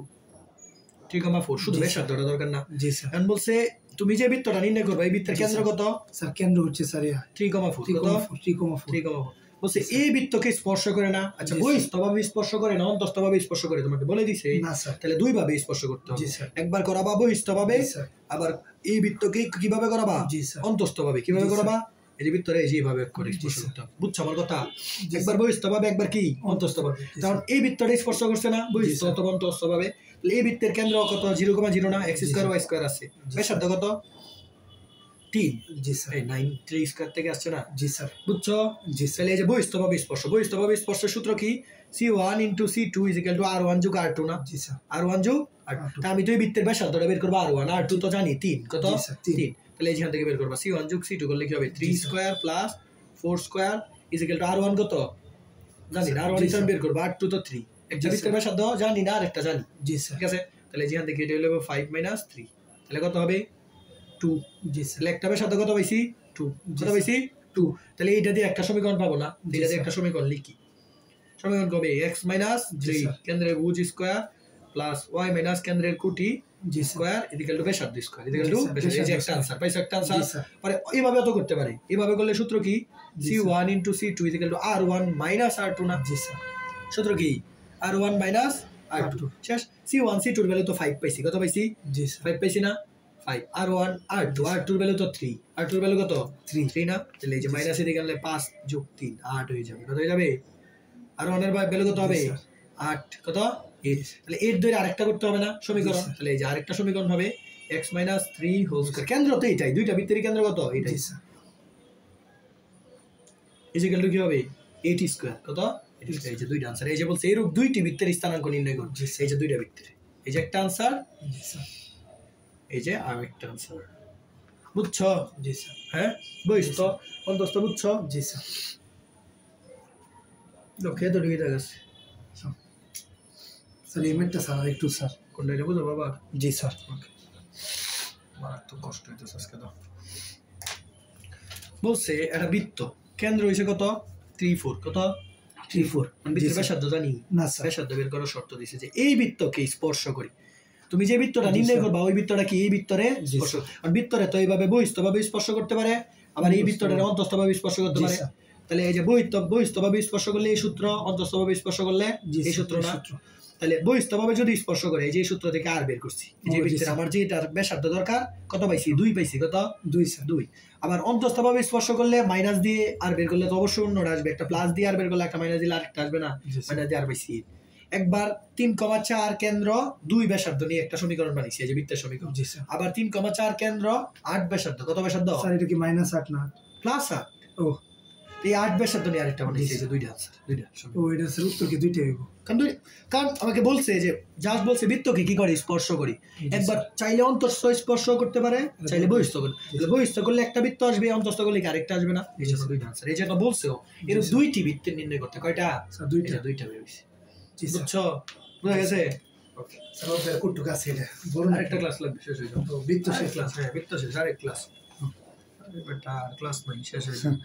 3,4 শুধু ব্যাসার্ধটা দরকার না। জি স্যার। এখন বলছে তুমি যে বৃত্তটা নির্ণয় করবে এই বৃত্তের কেন্দ্রগত স্যার কেন্দ্র হচ্ছে স্যার 3,4 বলছে এই বৃত্তকে স্পর্শ করে না। আচ্ছা বহিঃস্থভাবে স্পর্শ করে না অন্তঃস্থভাবে স্পর্শ করে তোমাকে বলে দিছে না স্যার। তাহলে দুই ভাবে স্পর্শ করতে হবে। একবার করাবা বহিঃস্থভাবে, আবার এই বৃত্তকে কিভাবে করাবা অন্তঃস্থভাবে। কিভাবে করাবা? এই যে বৃত্তরে এই যেভাবে করে স্পর্শ করতে হবে। বুঝছো আমার কথা? একবার বহিঃস্থভাবে একবার কি অন্তঃস্থভাবে। কারণ এই বৃত্তটা স্পর্শ করছে না বহিঃস্থ অথবা অন্তঃস্থভাবে। এই বৃত্তের কেন্দ্র কত? 0,0 না, x স্কয়ার y স্কয়ার আছে। ব্যাসার্ধ কত? 3। জি স্যার। এই 9 3 স্কয়ার থেকে আসছে না? জি স্যার। বুঝছো? জি স্যার। তাহলে এই যে বহিঃস্থভাবে স্পর্শের সূত্র কি? C1 * C2 = R1 + R2 না? জি স্যার। R1 + R2। তা আমি তো এই বৃত্তের ব্যাসার্ধটা বের করব R1, R2 তো জানি 3। কত? 3। তাহলে এখান থেকে বের করব C1 + C2 করলে কি হবে? 3 স্কয়ার প্লাস 4 স্কয়ার = R1 কত? জানি না, R1 ইতান বের করব, R2 তো 3। একটা বৃত্তের ব্যাসার্ধ জানি না, আরেকটা জানি। জি স্যার। ঠিক আছে? তাহলে এখান থেকে এটা হলো 5 - 3। তাহলে কত হবে? 2। জি স্যার। তাহলে একটা ব্যাসার্ধ কত পাইছি? 2। কত পাইছি? 2। তাহলে এইটা দিয়ে একটা সমীকরণ পাবো না? এটা দিয়ে একটা সমীকরণ লিখি। সমীকরণ কবে? x - 3 কেন্দ্রের ভুজ স্কয়ার প্লাস y - কেন্দ্রের কুটি স্কয়ার = ব্যাসার্ধ স্কয়ার ব্যাসার্ধ। এই যে একটা आंसर পাইছো, একটা आंसर। পরে এইভাবে তো করতে পারি। এইভাবে করলে সূত্র কি? C1 * C2 = R1 - R2 না? জি স্যার। সূত্র কি? R1 - R2। শেষ। C1 C2 এর ভ্যালু তো 5 পাইছি। কত পাইছি? জি স্যার। 5 পাইছি না? 5। R1 R2 R2 এর ভ্যালু তো 3। R2 এর ভ্যালু কত? 3 না? তাহলে এই যে মাইনাস এদিকে আনলে 5 + 3 8 হয়ে যাবে। কত হয়ে যাবে? R1 এর ভ্যালু কত হবে? 8। কত? 8। তাহলে 8 ধরে আরেকটা করতে হবে না সমীকরণ? তাহলে এই যে আরেকটা সমীকরণ হবে x - 3 হোল স্কয়ার। কেন্দ্র তো এটাই, দুইটা বৃত্তের কেন্দ্র কত? এটাই। জি স্যার। = কি হবে? 8 স্কয়ার। কত? এই যে দুইটা आंसर। এই যে বলছে এরূপ দুইটি বৃত্তের স্থানাঙ্ক নির্ণয় করো। এই যে দুইটা বৃত্তের। এই যে একটা आंसर। জি স্যার। এই যে আরেকটা आंसर। বুঝছো? জি স্যার। হ্যাঁ? বহিঃস্থ অন্তঃস্থ বুঝছো? জি স্যার। ওকে তো দুইটা গেছে। স্যার এই ম্যাথটা স্যার একটু স্যার কোনটা এটা বুঝো বাবা? জি স্যার। ওকে। মারাত্মক কষ্ট হইতেছে আজকে তো। বলছে একটা বৃত্ত কেন্দ্র হইছে কত? 3-4। কত? 3-4। বৃত্তের ব্যাসার্ধ জানি না স্যার। ব্যাসার্ধ বের করার শর্ত দিছে যে এই বৃত্তকে স্পর্শ করি। তুমি যে বৃত্তটা নির্ণয় করবা ওই বৃত্তটা কি এই বৃত্তরে স্পর্শ। আর বৃত্তরে তো এইভাবে বহিঃস্থভাবে স্পর্শ করতে পারে, আবার এই বৃত্তটারে অন্তঃস্থভাবে স্পর্শ করতে পারে। তাহলে এই যে বহিঃস্থভাবে স্পর্শ করলে এই সূত্র, অন্তঃস্থভাবে স্পর্শ করলে এই সূত্র না? তাহলে বহিঃস্থভাবে যদি স্পর্শ করে এই যে সূত্র থেকে আর বের করছি। এই যে বৃত্তের আমার যে এটার ব্যাসার্ধ দরকার কত পাইছি? 2 পাইছি। কত? 2 স্যার। 2। আবার অন্তঃস্থভাবে স্পর্শ করলে মাইনাস দিয়ে আর বের করলে তো অবশ্যই অন্যটা আসবে। একটা প্লাস দিয়ে আর বের করলে একটা মাইনাস দিলে আরেকটা আসবে না? মাইনাস দিয়ে আর পাইছি। একবার 3,4 কেন্দ্র 2 ব্যাসার্ধ নিয়ে একটা সমীকরণ বানাইছি, এই যে বৃত্তের সমীকরণ। জি স্যার। আবার 3,4 কেন্দ্র 8 ব্যাসার্ধ। কত ব্যাসার্ধ? স্যার এটা কি -8 না +8? ও এই 8 ব্যাসার্ধ নিয়ে আরেকটা বানাইছি, এই যে দুইটা आंसर। দুইটা। ও এটা স্যার উত্তর কি দুইটাই হইব? কারণ আমাকে বলছে যে জাস্ট বলছে বৃত্তকে কি করে স্পর্শ করি। একবার চাইলে অন্তঃস্থ স্পর্শ করতে পারে, চাইলে বহিঃস্থ করে। তাহলে বহিঃস্থ করলে একটা বৃত্ত আসবে, অন্তঃস্থ করলে কি আরেকটা আসবে না? এই জন্য দুইটা आंसर। এই জন্য বলছেও এর দুইটি বৃত্তের নির্ণয় করতে। কয়টা? স্যার দুইটা। দুইটা বেরিয়েছে। বুঝছো? বুঝা গেছে? ওকে স্যার ওদের কুট্টু কাছে এটা বলুন। আরেকটা ক্লাস লাগবে, শেষ হয়ে যাবে। বৃত্ত শেষ ক্লাস। হ্যাঁ বৃত্ত শেষ, আরেক ক্লাস। বেটা ক্লাস নাই, শেষ হয়ে যাবে।